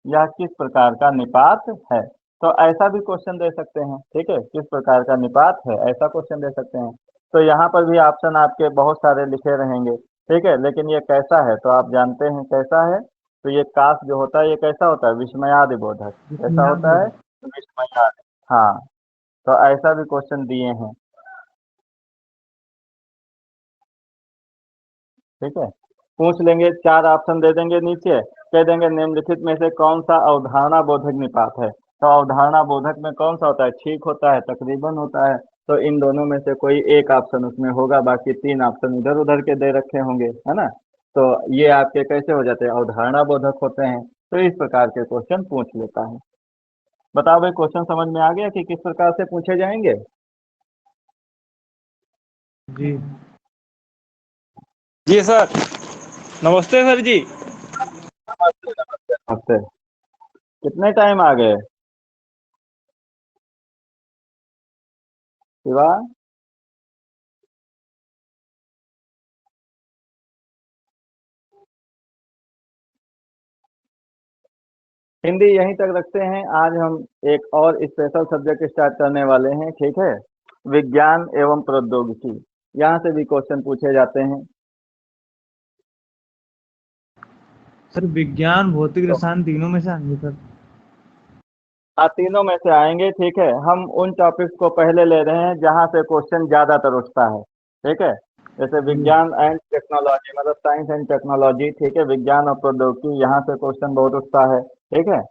यह किस प्रकार का निपात है। तो ऐसा भी क्वेश्चन दे सकते हैं, ठीक है, किस प्रकार का निपात है, ऐसा क्वेश्चन दे सकते हैं। तो यहाँ पर भी ऑप्शन आपके बहुत सारे लिखे रहेंगे, ठीक है, लेकिन ये कैसा है तो आप जानते हैं कैसा है। तो ये काश जो होता है ये कैसा होता है, विस्मयादिबोधक, कैसा विस्मयान होता है, बोधक। विस्मयादि। हाँ, तो ऐसा भी क्वेश्चन दिए हैं, ठीक है। पूछ लेंगे, चार ऑप्शन दे देंगे नीचे, कह देंगे निम्नलिखित में से कौन सा अवधारणा बोधक निपात है। तो अवधारणा बोधक में कौन सा होता है, ठीक होता है, तकरीबन होता है। तो इन दोनों में से कोई एक ऑप्शन उसमें होगा, बाकी तीन ऑप्शन इधर उधर के दे रखे होंगे, है ना। तो ये आपके कैसे हो जाते हैं, अवधारणा बोधक होते हैं। तो इस प्रकार के क्वेश्चन पूछ लेता है। बताओ भाई, क्वेश्चन समझ में आ गया कि किस प्रकार से पूछे जाएंगे। जी। जी सर। नमस्ते सर जी। नमस्ते नमस्ते नमस्ते। कितने टाइम आ गए शिवा। हिंदी यहीं तक रखते हैं। आज हम एक और स्पेशल सब्जेक्ट स्टार्ट करने वाले हैं, ठीक है, विज्ञान एवं प्रौद्योगिकी। यहाँ से भी क्वेश्चन पूछे जाते हैं। सर विज्ञान भौतिक तो रसायन तीनों में से आएंगे सर। तीनों में से आएंगे, ठीक है। हम उन टॉपिक्स को पहले ले रहे हैं जहाँ से क्वेश्चन ज्यादातर उठता है, ठीक है। जैसे जी। विज्ञान एंड टेक्नोलॉजी, मतलब साइंस एंड टेक्नोलॉजी, ठीक है, विज्ञान और प्रौद्योगिकी, यहाँ से क्वेश्चन बहुत उठता है, ठीक है।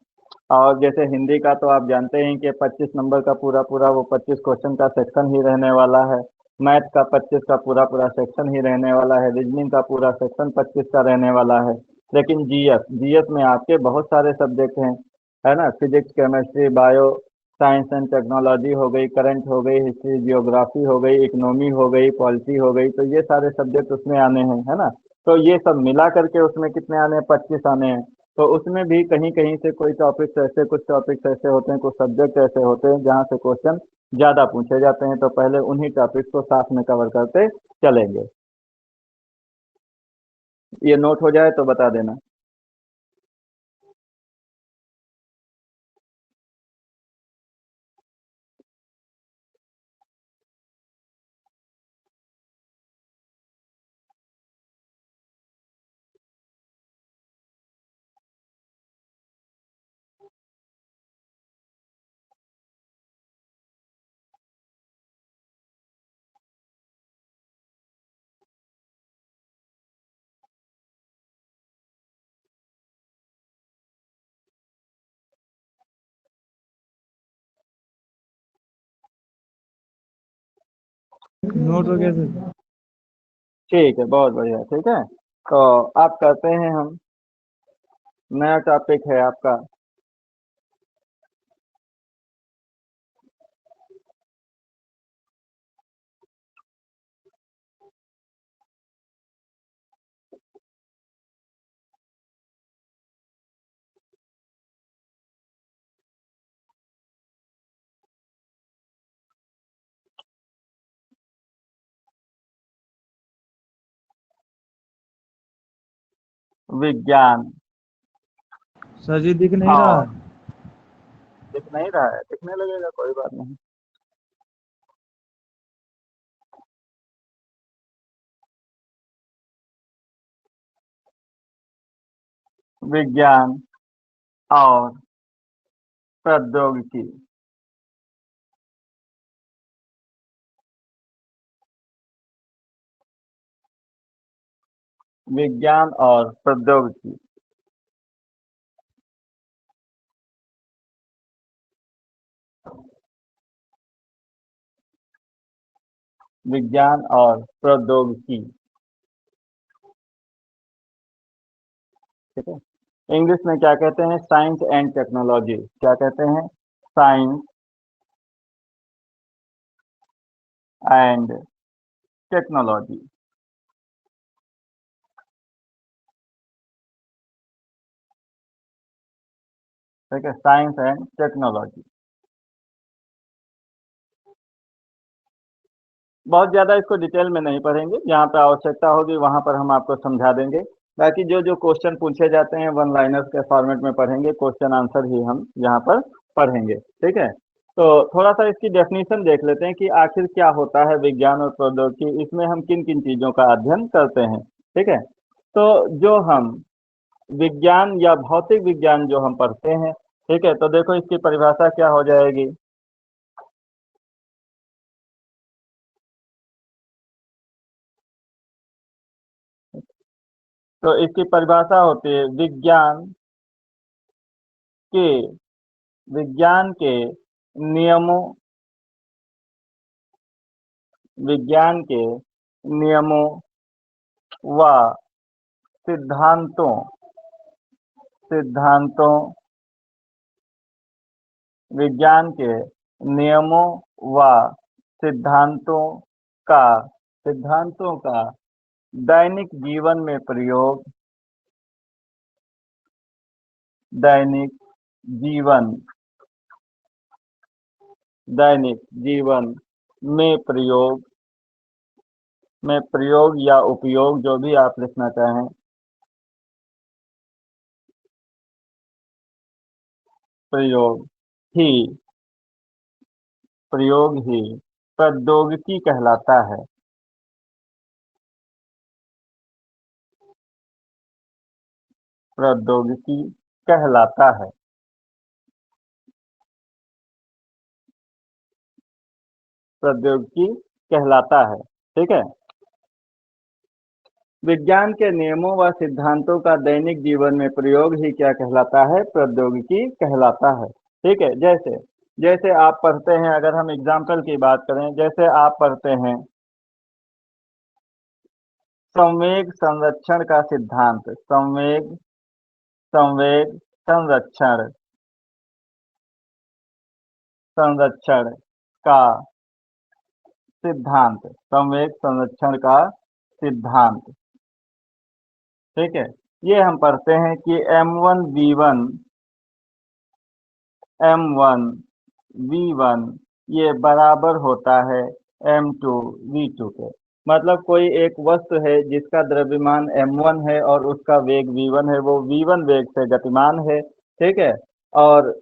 और जैसे हिंदी का तो आप जानते हैं कि 25 नंबर का पूरा पूरा वो 25 क्वेश्चन का सेक्शन ही रहने वाला है। मैथ का 25 का पूरा पूरा सेक्शन ही रहने वाला है। रीजनिंग का पूरा सेक्शन 25 का रहने वाला है। लेकिन जीएस, जीएस में आपके बहुत सारे सब्जेक्ट हैं, है ना। Physics, chemistry, bio, science and technology हो गई, करंट हो गई, हिस्ट्री जियोग्राफी हो गई, इकोनॉमी हो गई, पॉलिटी हो गई। तो ये सारे सब्जेक्ट उसमें आने हैं, है ना। तो ये सब मिला करके उसमें कितने आने हैं, 25 आने हैं। तो उसमें भी कहीं कहीं से कोई टॉपिक्स ऐसे, कुछ टॉपिक्स ऐसे होते हैं, कुछ सब्जेक्ट ऐसे होते हैं जहाँ से क्वेश्चन ज्यादा पूछे जाते हैं। तो पहले उन्हीं टॉपिक्स को साथ में कवर करते चलेंगे। ये नोट हो जाए तो बता देना। नोट हो गया सर। ठीक है, बहुत बढ़िया, ठीक है। तो आप करते हैं हम, नया टॉपिक है आपका विज्ञान। सर जी दिख नहीं रहा और है। दिख नहीं रहा है, दिखने लगेगा, कोई बात नहीं। विज्ञान और प्रौद्योगिकी। विज्ञान और प्रौद्योगिकी। विज्ञान और प्रौद्योगिकी, ठीक है। इंग्लिश में क्या कहते हैं, साइंस एंड टेक्नोलॉजी। क्या कहते हैं, साइंस एंड टेक्नोलॉजी, ठीक है, साइंस एंड टेक्नोलॉजी। बहुत ज़्यादा इसको डिटेल में नहीं पढ़ेंगे, जहाँ पे आवश्यकता होगी वहाँ पर हम आपको समझा देंगे। बाकी जो जो क्वेश्चन पूछे जाते हैं वन लाइनर्स के फॉर्मेट में पढ़ेंगे, क्वेश्चन आंसर ही हम यहाँ पर पढ़ेंगे। ठीक है, तो थोड़ा सा इसकी डेफिनेशन देख लेते हैं कि आखिर क्या होता है विज्ञान और प्रौद्योगिकी, इसमें हम किन किन चीज़ों का अध्ययन करते हैं। ठीक है, तो जो हम विज्ञान या भौतिक विज्ञान जो हम पढ़ते हैं, ठीक है, तो देखो इसकी परिभाषा क्या हो जाएगी। तो इसकी परिभाषा होती है के विज्ञान के नियमों विज्ञान के नियमों व सिद्धांतों सिद्धांतों विज्ञान के नियमों व सिद्धांतों का दैनिक जीवन में प्रयोग दैनिक जीवन दैनिक जीवन में प्रयोग या उपयोग, जो भी आप लिखना चाहें, प्रयोग ही प्रौद्योगिकी कहलाता है। प्रौद्योगिकी कहलाता है। प्रौद्योगिकी कहलाता है। ठीक है, विज्ञान के नियमों व सिद्धांतों का दैनिक जीवन में प्रयोग ही क्या कहलाता है? प्रौद्योगिकी कहलाता है। ठीक है, जैसे जैसे आप पढ़ते हैं, अगर हम एग्जाम्पल की बात करें, जैसे आप पढ़ते हैं संवेग संरक्षण का सिद्धांत, संवेग संरक्षण का सिद्धांत, संवेग संरक्षण का सिद्धांत। ठीक है, ये हम पढ़ते हैं कि m1v1 ये बराबर होता है m2v2 के। मतलब कोई एक वस्तु है जिसका द्रव्यमान m1 है और उसका वेग v1 है, वो v1 वेग से गतिमान है। ठीक है, और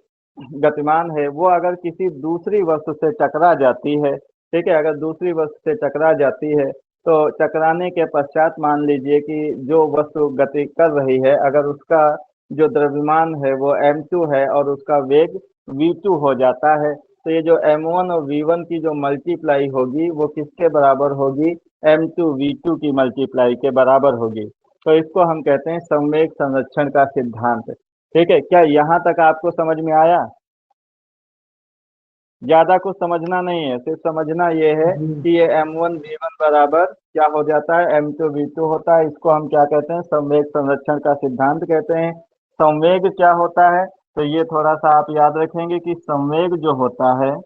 गतिमान है, वो अगर किसी दूसरी वस्तु से टकरा जाती है, ठीक है, अगर दूसरी वस्तु से टकरा जाती है, तो टकराने के पश्चात मान लीजिए कि जो वस्तु गति कर रही है, अगर उसका जो द्रव्यमान है वो m2 है और उसका वेग v2 हो जाता है, तो ये जो m1 और v1 की जो मल्टीप्लाई होगी वो किसके बराबर होगी? m2v2 की मल्टीप्लाई के बराबर होगी। तो इसको हम कहते हैं संवेग संरक्षण का सिद्धांत। ठीक है, क्या यहाँ तक आपको समझ में आया? ज्यादा कुछ समझना नहीं है, सिर्फ समझना ये है कि ये m1v1 बराबर क्या हो जाता है? m2v2 होता है। इसको हम क्या कहते हैं? संवेग संरक्षण का सिद्धांत कहते हैं। संवेग क्या होता है? तो ये थोड़ा सा आप याद रखेंगे कि संवेग जो होता है,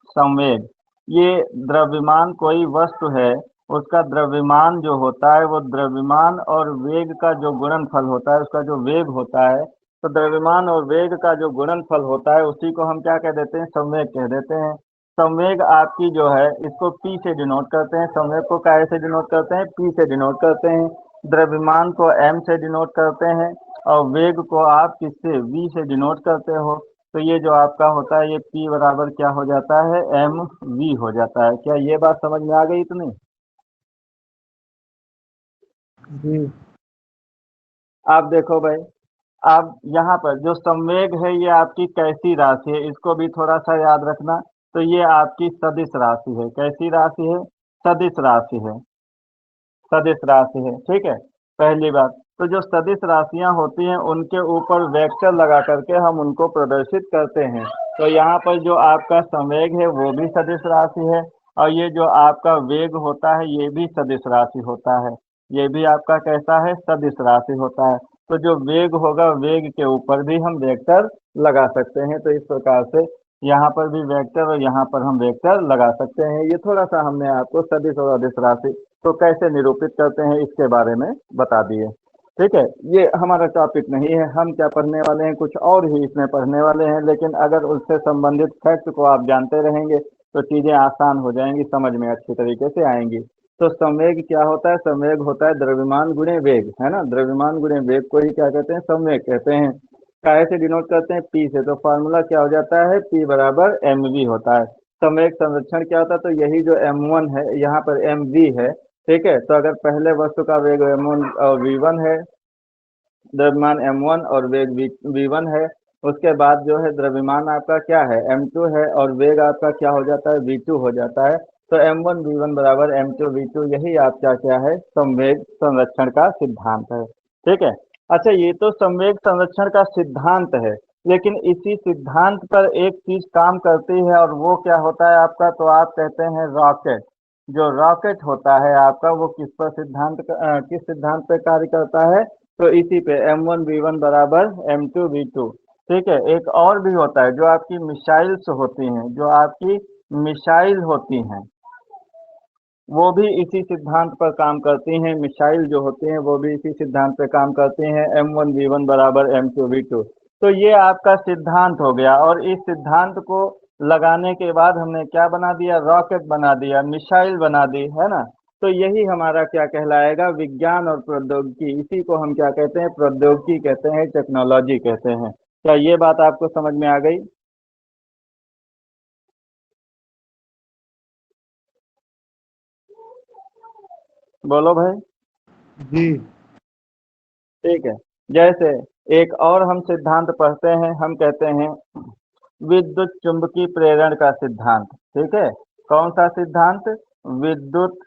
संवेग, ये द्रव्यमान कोई वस्तु है, उसका द्रव्यमान जो होता है वो द्रव्यमान और वेग का जो गुणनफल होता है, उसका जो वेग होता है, तो द्रव्यमान और वेग का जो गुणनफल होता है उसी को हम क्या कह देते हैं? संवेग कह देते हैं। संवेग आपकी जो है इसको p से डिनोट करते हैं। संवेग को काय से डिनोट करते हैं? p से डिनोट करते हैं। द्रव्यमान को m से डिनोट करते हैं और वेग को आप किससे? v से डिनोट करते हो। तो ये जो आपका होता है ये p बराबर क्या हो जाता है? mv हो जाता है। क्या ये बात समझ में आ गई इतनी? जी आप देखो भाई, अब यहाँ पर जो संवेग है ये आपकी कैसी राशि है, इसको भी थोड़ा सा याद रखना। तो ये आपकी सदिश राशि है। कैसी राशि है? सदिश राशि है। सदिश राशि है। ठीक है, पहली बात। तो जो सदिश राशियां होती हैं उनके ऊपर वेक्टर लगा करके हम उनको प्रदर्शित करते हैं। तो यहाँ पर जो आपका संवेग है वो भी सदिश राशि है, और ये जो आपका वेग होता है ये भी सदिश राशि होता है। ये भी आपका कैसा है? सदिश राशि होता है। तो जो वेग होगा, वेग के ऊपर भी हम वेक्टर लगा सकते हैं। तो इस प्रकार से यहाँ पर भी वेक्टर और यहाँ पर हम वेक्टर लगा सकते हैं। ये थोड़ा सा हमने आपको सदिश और अदिश राशि तो कैसे निरूपित करते हैं इसके बारे में बता दिए। ठीक है, ये हमारा टॉपिक नहीं है। हम क्या पढ़ने वाले हैं? कुछ और ही इसमें पढ़ने वाले हैं, लेकिन अगर उससे संबंधित फैक्ट को आप जानते रहेंगे तो चीज़ें आसान हो जाएंगी, समझ में अच्छी तरीके से आएंगी। तो संवेग क्या होता है? संवेग होता है द्रव्यमान गुणे वेग, है ना। द्रव्यमान गुणे वेग को ही क्या कहते हैं? संवेग कहते हैं। काहे से डिनोट करते हैं? पी से। तो फॉर्मूला क्या हो जाता है? पी बराबर एम वी होता है। संवेग संरक्षण क्या होता है? तो यही जो एम वन है, यहाँ पर एम वी है, ठीक है। तो अगर पहले वस्तु का वेग एम वन और वी वन है, द्रव्यमान m1 और वेग v1 है, उसके बाद जो है द्रव्यमान आपका क्या है? m2 है, और वेग आपका क्या हो जाता है? v2 हो जाता है। तो m1 v1 बराबर m2 v2, यही आपका क्या है? संवेग संरक्षण का सिद्धांत है, ठीक है। अच्छा, ये तो संवेग संरक्षण का सिद्धांत है, लेकिन इसी सिद्धांत पर एक चीज काम करती है, और वो क्या होता है आपका? तो आप कहते हैं रॉकेट। जो रॉकेट होता है आपका, वो किस पर किस सिद्धांत पर कार्य करता है? तो इसी पे m1v1 बराबर m2v2, ठीक है। एक और भी होता है, जो आपकी मिसाइल्स होती हैं, जो आपकी मिसाइल होती हैं, वो भी इसी सिद्धांत पर काम करती हैं। मिसाइल जो होती हैं वो भी इसी सिद्धांत पर काम करती हैं, m1v1 बराबर m2v2। तो ये आपका सिद्धांत हो गया, और इस सिद्धांत को लगाने के बाद हमने क्या बना दिया? रॉकेट बना दिया, मिसाइल बना दी, है ना। तो यही हमारा क्या कहलाएगा? विज्ञान और प्रौद्योगिकी। इसी को हम क्या कहते हैं? प्रौद्योगिकी कहते हैं, टेक्नोलॉजी कहते हैं। क्या ये बात आपको समझ में आ गई? बोलो भाई। जी। ठीक है। जैसे एक और हम सिद्धांत पढ़ते हैं, हम कहते हैं विद्युत चुंबकीय प्रेरण का सिद्धांत, ठीक है। कौन सा सिद्धांत? विद्युत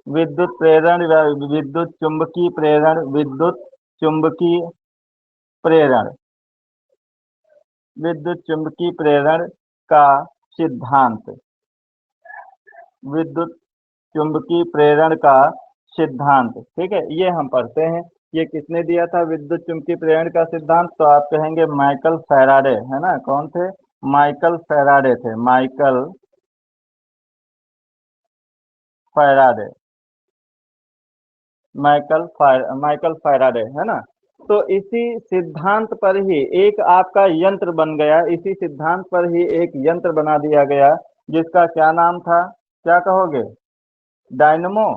विद्युत प्रेरण या विद्युत चुंबकीय प्रेरण, विद्युत चुंबकीय प्रेरण, विद्युत चुंबकीय प्रेरण का सिद्धांत, विद्युत चुंबकीय प्रेरण का सिद्धांत, ठीक है। ये हम पढ़ते हैं। ये किसने दिया था विद्युत चुंबकीय प्रेरण का सिद्धांत? तो आप कहेंगे माइकल फैराडे, है ना। कौन थे? माइकल फैराडे थे, माइकल फैराडे, माइकल फैराडे, है ना। तो इसी सिद्धांत पर ही एक आपका यंत्र बन गया, इसी सिद्धांत पर ही एक यंत्र बना दिया गया, जिसका क्या नाम था? क्या कहोगे? डायनमो।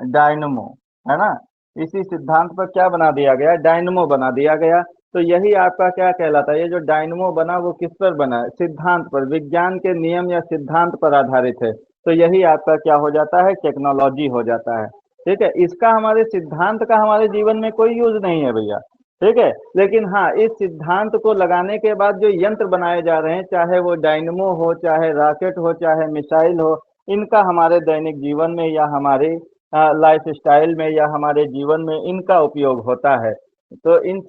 डायनमो, है ना। इसी सिद्धांत पर क्या बना दिया गया? डायनमो बना दिया गया। तो यही आपका क्या कहलाता है? ये जो डायनमो बना, वो किस पर बना है? सिद्धांत पर, विज्ञान के नियम या सिद्धांत पर आधारित है। तो यही आपका क्या हो जाता है? टेक्नोलॉजी हो जाता है, ठीक है। इसका हमारे सिद्धांत का हमारे जीवन में कोई यूज नहीं है भैया, ठीक है। लेकिन हाँ, इस सिद्धांत को लगाने के बाद जो यंत्र बनाए जा रहे हैं, चाहे वो डायनमो हो, चाहे रॉकेट हो, चाहे मिसाइल हो, इनका हमारे दैनिक जीवन में या हमारे लाइफ स्टाइल में या हमारे जीवन में इनका उपयोग होता है। तो इन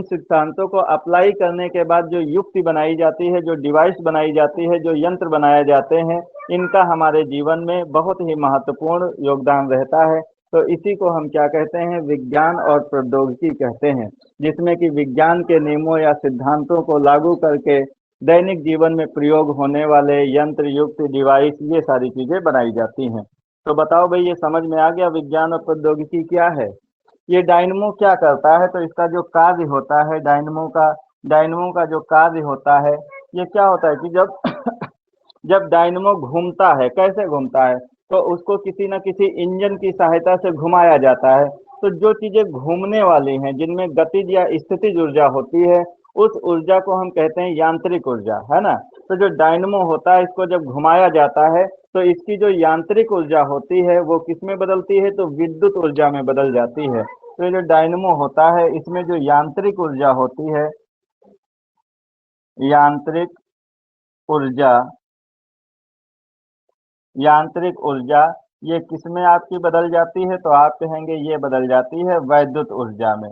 सिद्धांतों को अप्लाई करने के बाद जो युक्ति बनाई जाती है, जो डिवाइस बनाई जाती है, जो यंत्र बनाए जाते हैं, इनका हमारे जीवन में बहुत ही महत्वपूर्ण योगदान रहता है। तो इसी को हम क्या कहते हैं? विज्ञान और प्रौद्योगिकी कहते हैं, जिसमें कि विज्ञान के नियमों या सिद्धांतों को लागू करके दैनिक जीवन में प्रयोग होने वाले यंत्र, युक्ति, डिवाइस, ये सारी चीजें बनाई जाती हैं। तो बताओ भाई, ये समझ में आ गया विज्ञान और प्रौद्योगिकी क्या है? ये डायनमो क्या करता है? तो इसका जो कार्य होता है, डायनमो का जो कार्य होता है, ये क्या होता है कि जब जब डायनमो घूमता है, कैसे घूमता है? तो उसको किसी न किसी इंजन की सहायता से घुमाया जाता है। तो जो चीजें घूमने वाली हैं, जिनमें गतिज या स्थितिज ऊर्जा होती है, उस ऊर्जा को हम कहते हैं यांत्रिक ऊर्जा, है ना। तो जो डायनमो होता है, इसको जब घुमाया जाता है, तो इसकी जो यांत्रिक ऊर्जा होती है, वो किस में बदलती है? तो विद्युत ऊर्जा में बदल जाती है। तो ये जो डायनमो होता है, इसमें जो यांत्रिक ऊर्जा यांत्रिक ऊर्जा, ये किसमें आपकी बदल जाती है? तो आप कहेंगे ये बदल जाती है वैद्युत ऊर्जा में।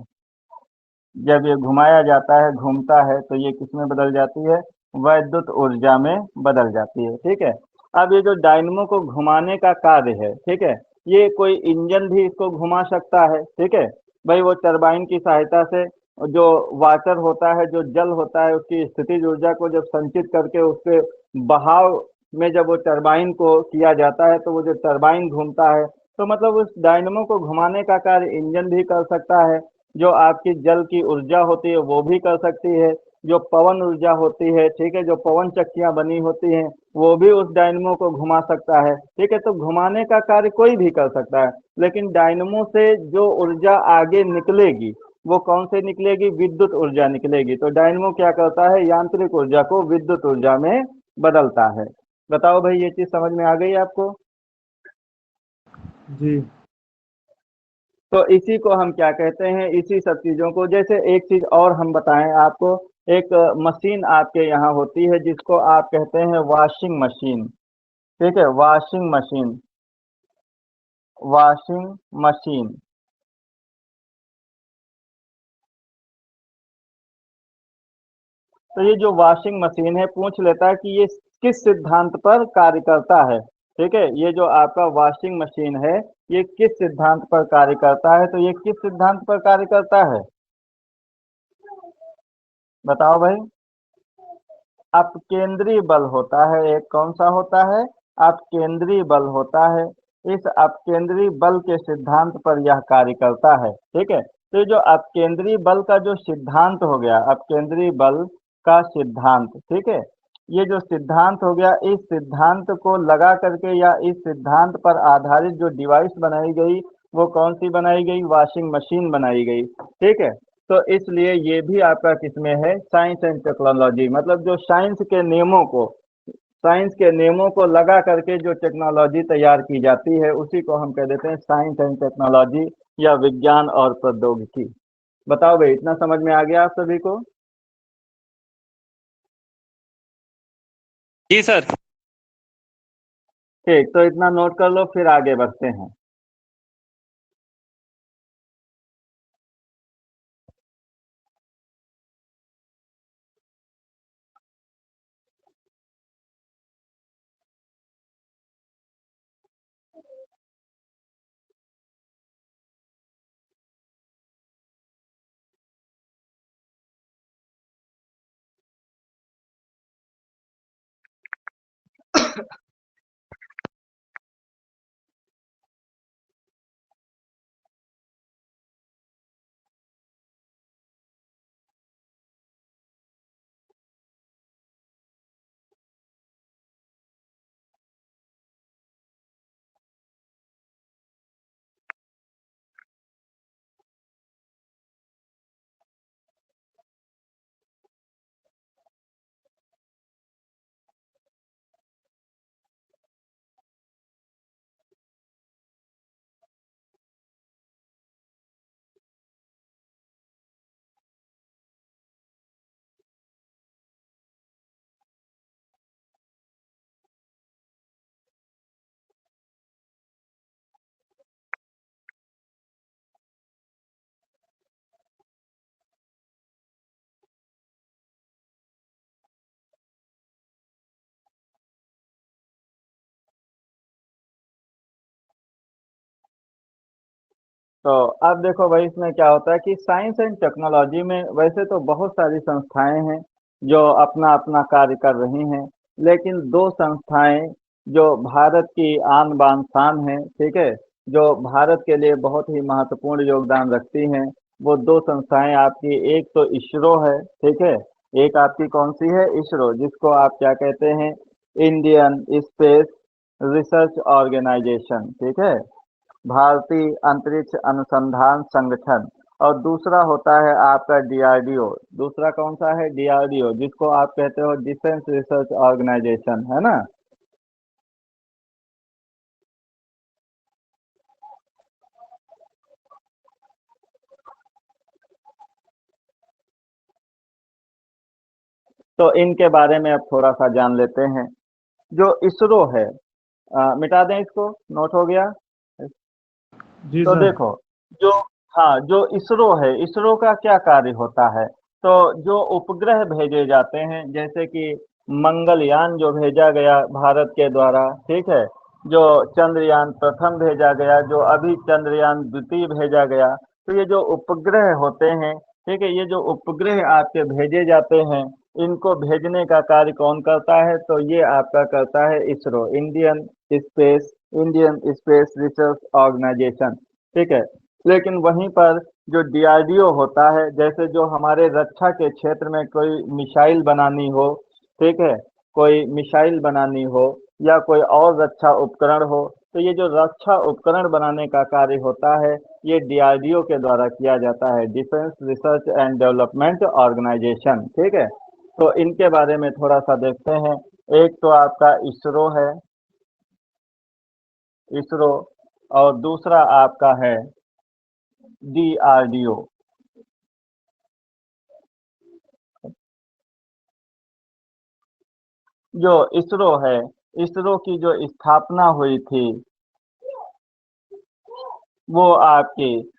जब ये घुमाया जाता है, घूमता है, तो ये किसमें बदल जाती है? वैद्युत ऊर्जा में बदल जाती है, ठीक है। अब ये जो डायनमो को घुमाने का कार्य है, ठीक है, ये कोई इंजन भी इसको घुमा सकता है, ठीक है। भाई वो टरबाइन की सहायता से, जो वाटर होता है, जो जल होता है, उसकी स्थितिज ऊर्जा को जब संचित करके उसके बहाव में जब वो टरबाइन को किया जाता है, तो वो जो टरबाइन घूमता है, तो मतलब उस डायनमो को घुमाने का कार्य इंजन भी कर सकता है। जो आपकी जल की ऊर्जा होती है वो भी कर सकती है। जो पवन ऊर्जा होती है, ठीक है, जो पवन चक्कियां बनी होती हैं, वो भी उस डायनमो को घुमा सकता है, ठीक है। तो घुमाने का कार्य कोई भी कर सकता है, लेकिन डायनमो से जो ऊर्जा आगे निकलेगी वो कौन से निकलेगी? विद्युत ऊर्जा निकलेगी। तो डायनमो क्या करता है? यांत्रिक ऊर्जा को विद्युत ऊर्जा में बदलता है। बताओ भाई, ये चीज समझ में आ गई आपको? जी तो इसी को हम क्या कहते हैं? इसी सब चीजों को, जैसे एक चीज और हम बताएं आपको, एक मशीन आपके यहाँ होती है जिसको आप कहते हैं वॉशिंग मशीन, ठीक है, वॉशिंग मशीन, वॉशिंग मशीन। तो ये जो वॉशिंग मशीन है, पूछ लेता है कि ये किस सिद्धांत पर कार्य करता है, ठीक है। ये जो आपका वॉशिंग मशीन है, ये किस सिद्धांत पर कार्य करता है? तो ये किस सिद्धांत पर कार्य करता है? बताओ भाई। अपकेंद्री बल होता है एक, कौन सा होता है? अपकेंद्री बल होता है। इस अपकेंद्री बल के सिद्धांत पर यह कार्य करता है, ठीक है। तो ये जो अपकेंद्री बल का जो सिद्धांत हो गया, अपकेंद्री बल का सिद्धांत, ठीक है, ये जो सिद्धांत हो गया, इस सिद्धांत को लगा करके या इस सिद्धांत पर आधारित जो डिवाइस बनाई गई, वो कौन सी बनाई गई? वॉशिंग मशीन बनाई गई, ठीक है। तो इसलिए ये भी आपका किसमें है? Science and technology. मतलब जो साइंस के नियमों को लगा करके जो टेक्नोलॉजी तैयार की जाती है, उसी को हम कह देते हैं साइंस एंड टेक्नोलॉजी या विज्ञान और प्रौद्योगिकी। बताओ भाई, इतना समझ में आ गया आप सभी को? जी सर। ठीक, तो इतना नोट कर लो, फिर आगे बढ़ते हैं। तो अब देखो भाई, इसमें क्या होता है कि साइंस एंड टेक्नोलॉजी में वैसे तो बहुत सारी संस्थाएं हैं जो अपना अपना कार्य कर रही हैं, लेकिन दो संस्थाएं जो भारत की आन बान शान हैं, ठीक है, जो भारत के लिए बहुत ही महत्वपूर्ण योगदान रखती हैं, वो दो संस्थाएं आपकी, एक तो इसरो है, ठीक है, एक आपकी कौन सी है? इसरो, जिसको आप क्या कहते हैं? इंडियन स्पेस रिसर्च ऑर्गेनाइजेशन, ठीक है, भारतीय अंतरिक्ष अनुसंधान संगठन। और दूसरा होता है आपका डीआरडीओ। दूसरा कौन सा है? डीआरडीओ, जिसको आप कहते हो डिफेंस रिसर्च ऑर्गेनाइजेशन, है ना। तो इनके बारे में अब थोड़ा सा जान लेते हैं। जो इसरो है, मिटा दें इसको, नोट हो गया। जी तो सर। देखो, जो, हाँ, जो इसरो है, इसरो का क्या कार्य होता है? तो जो उपग्रह भेजे जाते हैं, जैसे कि मंगलयान जो भेजा गया भारत के द्वारा, ठीक है, जो चंद्रयान प्रथम भेजा गया, जो अभी चंद्रयान द्वितीय भेजा गया, तो ये जो उपग्रह होते हैं, ठीक है, ये जो उपग्रह आपके भेजे जाते हैं, इनको भेजने का कार्य कौन करता है? तो ये आपका करता है ISRO, Indian space research organisation, ठीक है। लेकिन वहीं पर जो डीआरडीओ होता है, जैसे जो हमारे रक्षा के क्षेत्र में कोई मिसाइल बनानी हो, ठीक है, कोई मिसाइल बनानी हो या कोई और रक्षा उपकरण हो, तो ये जो रक्षा उपकरण बनाने का कार्य होता है, ये डीआरडीओ के द्वारा किया जाता है, defence research and development organisation, ठीक है। तो इनके बारे में थोड़ा सा देखते हैं। एक तो आपका इसरो है, इसरो, और दूसरा आपका है डीआरडीओ। जो इसरो है, इसरो की जो स्थापना हुई थी वो आपकी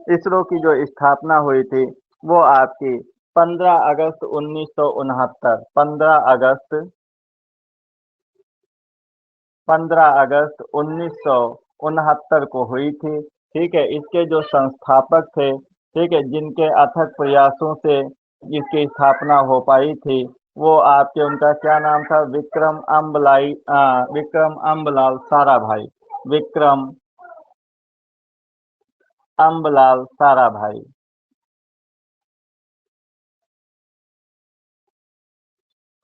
इसरो की जो स्थापना हुई थी वो आपकी 15 अगस्त 1969, 15 अगस्त 1969 को हुई थी, ठीक है। इसके जो संस्थापक थे, ठीक है, जिनके अथक प्रयासों से इसकी स्थापना हो पाई थी, वो आपके, उनका क्या नाम था, विक्रम अम्बलाल साराभाई, विक्रम अम्बलाल साराभाई,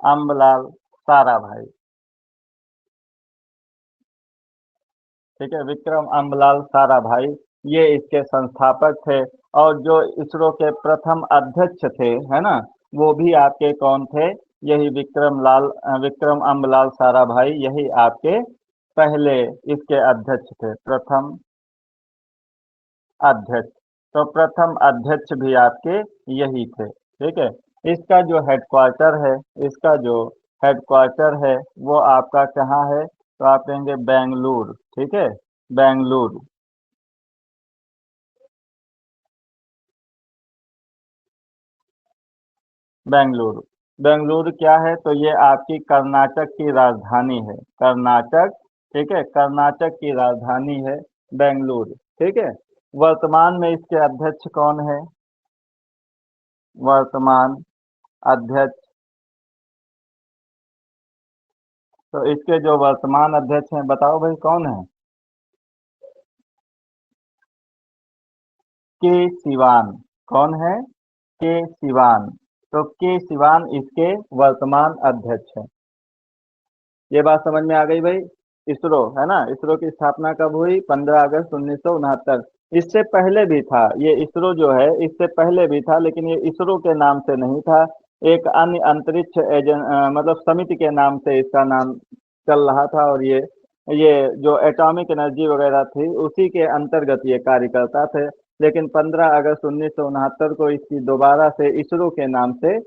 अम्बलाल साराभाई, ठीक है, विक्रम अम्बलाल साराभाई, ये इसके संस्थापक थे। और जो इसरो के प्रथम अध्यक्ष थे, है ना, वो भी आपके कौन थे, यही विक्रम अम्बलाल साराभाई, यही आपके पहले इसके अध्यक्ष थे, प्रथम अध्यक्ष। तो प्रथम अध्यक्ष भी आपके यही थे, ठीक है। इसका जो हेडक्वार्टर है, इसका जो हेडक्वार्टर है वो आपका कहाँ है, तो आप कहेंगे बेंगलुरु, ठीक है, बेंगलुरु। बेंगलुरु, बेंगलुरु क्या है, तो ये आपकी कर्नाटक की राजधानी है, कर्नाटक, ठीक है, कर्नाटक की राजधानी है बेंगलुरु, ठीक है। वर्तमान में इसके अध्यक्ष कौन है, वर्तमान अध्यक्ष, तो इसके जो वर्तमान अध्यक्ष हैं बताओ भाई कौन है, के सिवान, कौन है, के सिवान। तो के सिवान इसके वर्तमान अध्यक्ष हैं। ये बात समझ में आ गई भाई। इसरो है ना, इसरो की स्थापना कब हुई, 15 अगस्त 1969। इससे पहले भी था ये इसरो जो है, इससे पहले भी था, लेकिन ये इसरो के नाम से नहीं था, एक अन्य अंतरिक्ष मतलब समिति के नाम से इसका नाम चल रहा था। और ये जो एटॉमिक एनर्जी वगैरह थी उसी के अंतर्गत ये कार्य करता थे। लेकिन 15 अगस्त 1969 को इसकी दोबारा से इसरो के नाम से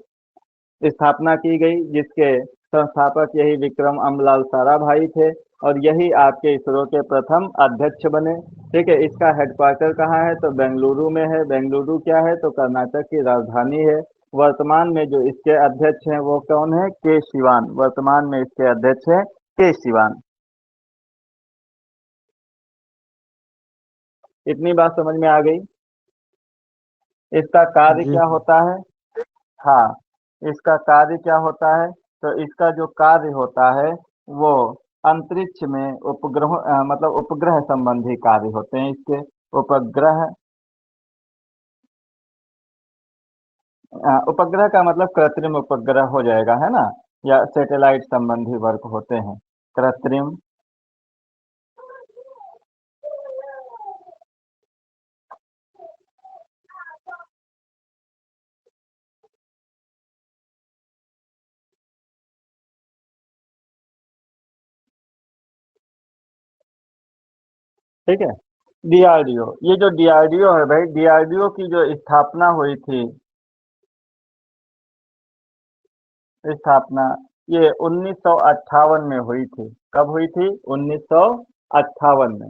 स्थापना की गई, जिसके संस्थापक यही विक्रम अम्बलाल साराभाई थे, और यही आपके इसरो के प्रथम अध्यक्ष बने, ठीक है। इसका हेडक्वार्टर कहाँ है, तो बेंगलुरु में है। बेंगलुरु क्या है, तो कर्नाटक की राजधानी है। वर्तमान में जो इसके अध्यक्ष हैं वो कौन है, के सिवान, वर्तमान में इसके अध्यक्ष है के सिवान। इतनी बात समझ में आ गई। इसका कार्य जी क्या सर। होता है, हाँ, इसका कार्य क्या होता है, तो इसका जो कार्य होता है वो अंतरिक्ष में उपग्रह मतलब उपग्रह संबंधी कार्य होते हैं इसके। उपग्रह, उपग्रह का मतलब कृत्रिम उपग्रह हो जाएगा, है ना, या सैटेलाइट संबंधी वर्क होते हैं, कृत्रिम। ठीक है, डीआरडीओ, ये जो डीआरडीओ है भाई, डीआरडीओ की जो स्थापना हुई थी, स्थापना ये 1958 में हुई थी। कब हुई थी, 1958 में,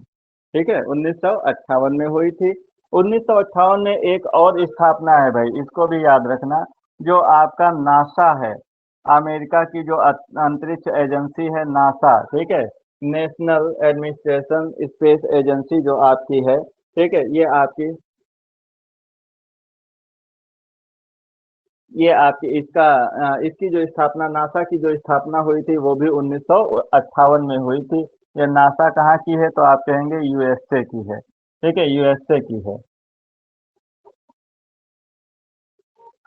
ठीक है, 1958 में हुई थी। 1958 में एक और स्थापना है भाई, इसको भी याद रखना, जो आपका नासा है, अमेरिका की जो अंतरिक्ष एजेंसी है नासा, ठीक है, नेशनल एडमिनिस्ट्रेशन स्पेस एजेंसी जो आपकी है, ठीक है, ये आपकी इसकी जो स्थापना, नासा की जो स्थापना हुई थी वो भी 1958 में हुई थी। ये नासा कहाँ की है, तो आप कहेंगे यूएसए की है, ठीक है, यूएसए की है।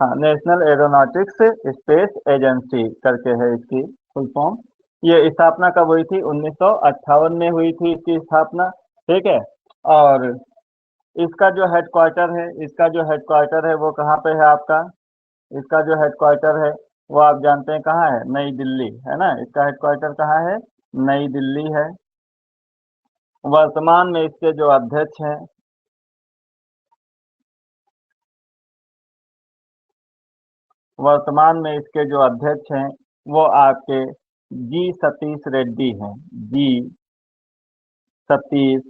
हाँ, नेशनल एरोनॉटिक्स स्पेस एजेंसी करके है इसकी फुल फॉर्म। ये स्थापना कब हुई थी? 1958 में हुई थी इसकी स्थापना। ठीक है, और इसका जो हेडक्वार्टर है, इसका जो हेडक्वार्टर है वो कहाँ पे है आपका? इसका जो हेडक्वार्टर है वो आप जानते हैं कहाँ है? नई दिल्ली, है ना? इसका हेडक्वार्टर कहाँ है? नई दिल्ली है। वर्तमान में इसके जो अध्यक्ष हैं, वर्तमान में इसके जो अध्यक्ष हैं वो आपके जी सतीश रेड्डी हैं। जी सतीश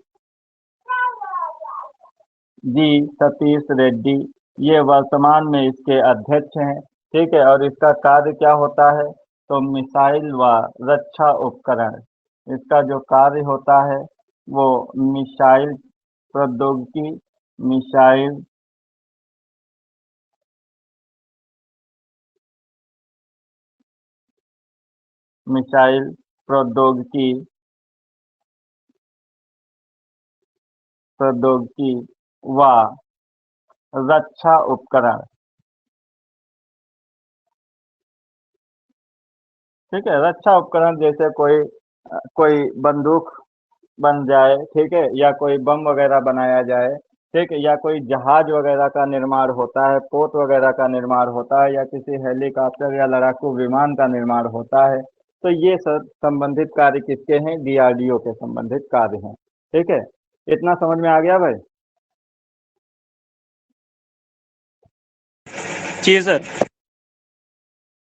जी सतीश रेड्डी, ये वर्तमान में इसके अध्यक्ष हैं। ठीक है, और इसका कार्य क्या होता है? तो मिसाइल व रक्षा उपकरण, इसका जो कार्य होता है वो मिसाइल प्रौद्योगिकी, मिसाइल मिसाइल प्रौद्योगिकी प्रौद्योगिकी व रक्षा उपकरण। ठीक है, रक्षा उपकरण जैसे कोई बंदूक बन जाए, ठीक है, या कोई बम वगैरह बनाया जाए, ठीक है, या कोई जहाज वगैरह का निर्माण होता है, पोत वगैरह का निर्माण होता है, या किसी हेलीकॉप्टर या लड़ाकू विमान का निर्माण होता है, तो ये सब संबंधित कार्य किसके हैं? डीआरडीओ के संबंधित कार्य हैं। ठीक है, इतना समझ में आ गया भाई? जी सर।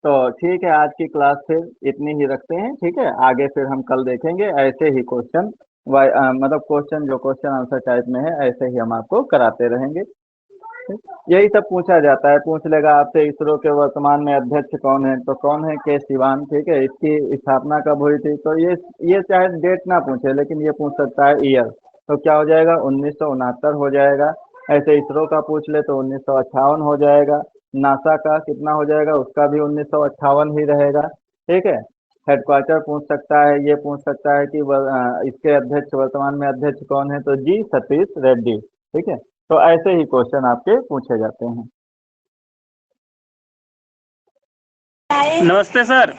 तो ठीक है, आज की क्लास फिर इतनी ही रखते हैं। ठीक है, आगे फिर हम कल देखेंगे ऐसे ही क्वेश्चन, मतलब क्वेश्चन जो क्वेश्चन आंसर टाइप में है ऐसे ही हम आपको कराते रहेंगे। ठीक? यही सब पूछा जाता है, पूछ लेगा आपसे इसरो के वर्तमान में अध्यक्ष कौन है, तो कौन है? के सिवान। ठीक है, इसकी स्थापना कब हुई थी? तो ये चाहे डेट ना पूछे लेकिन ये पूछ सकता है ईयर, तो क्या हो जाएगा? 1969 हो जाएगा। ऐसे इसरो का पूछ ले तो 1958 हो जाएगा। नासा का कितना हो जाएगा? उसका भी 1958 ही रहेगा। ठीक है, हेडक्वार्टर पूछ सकता है, ये पूछ सकता है कि इसके अध्यक्ष, वर्तमान में अध्यक्ष कौन है? तो जी सतीश रेड्डी। ठीक है, तो ऐसे ही क्वेश्चन आपके पूछे जाते हैं। नमस्ते सर।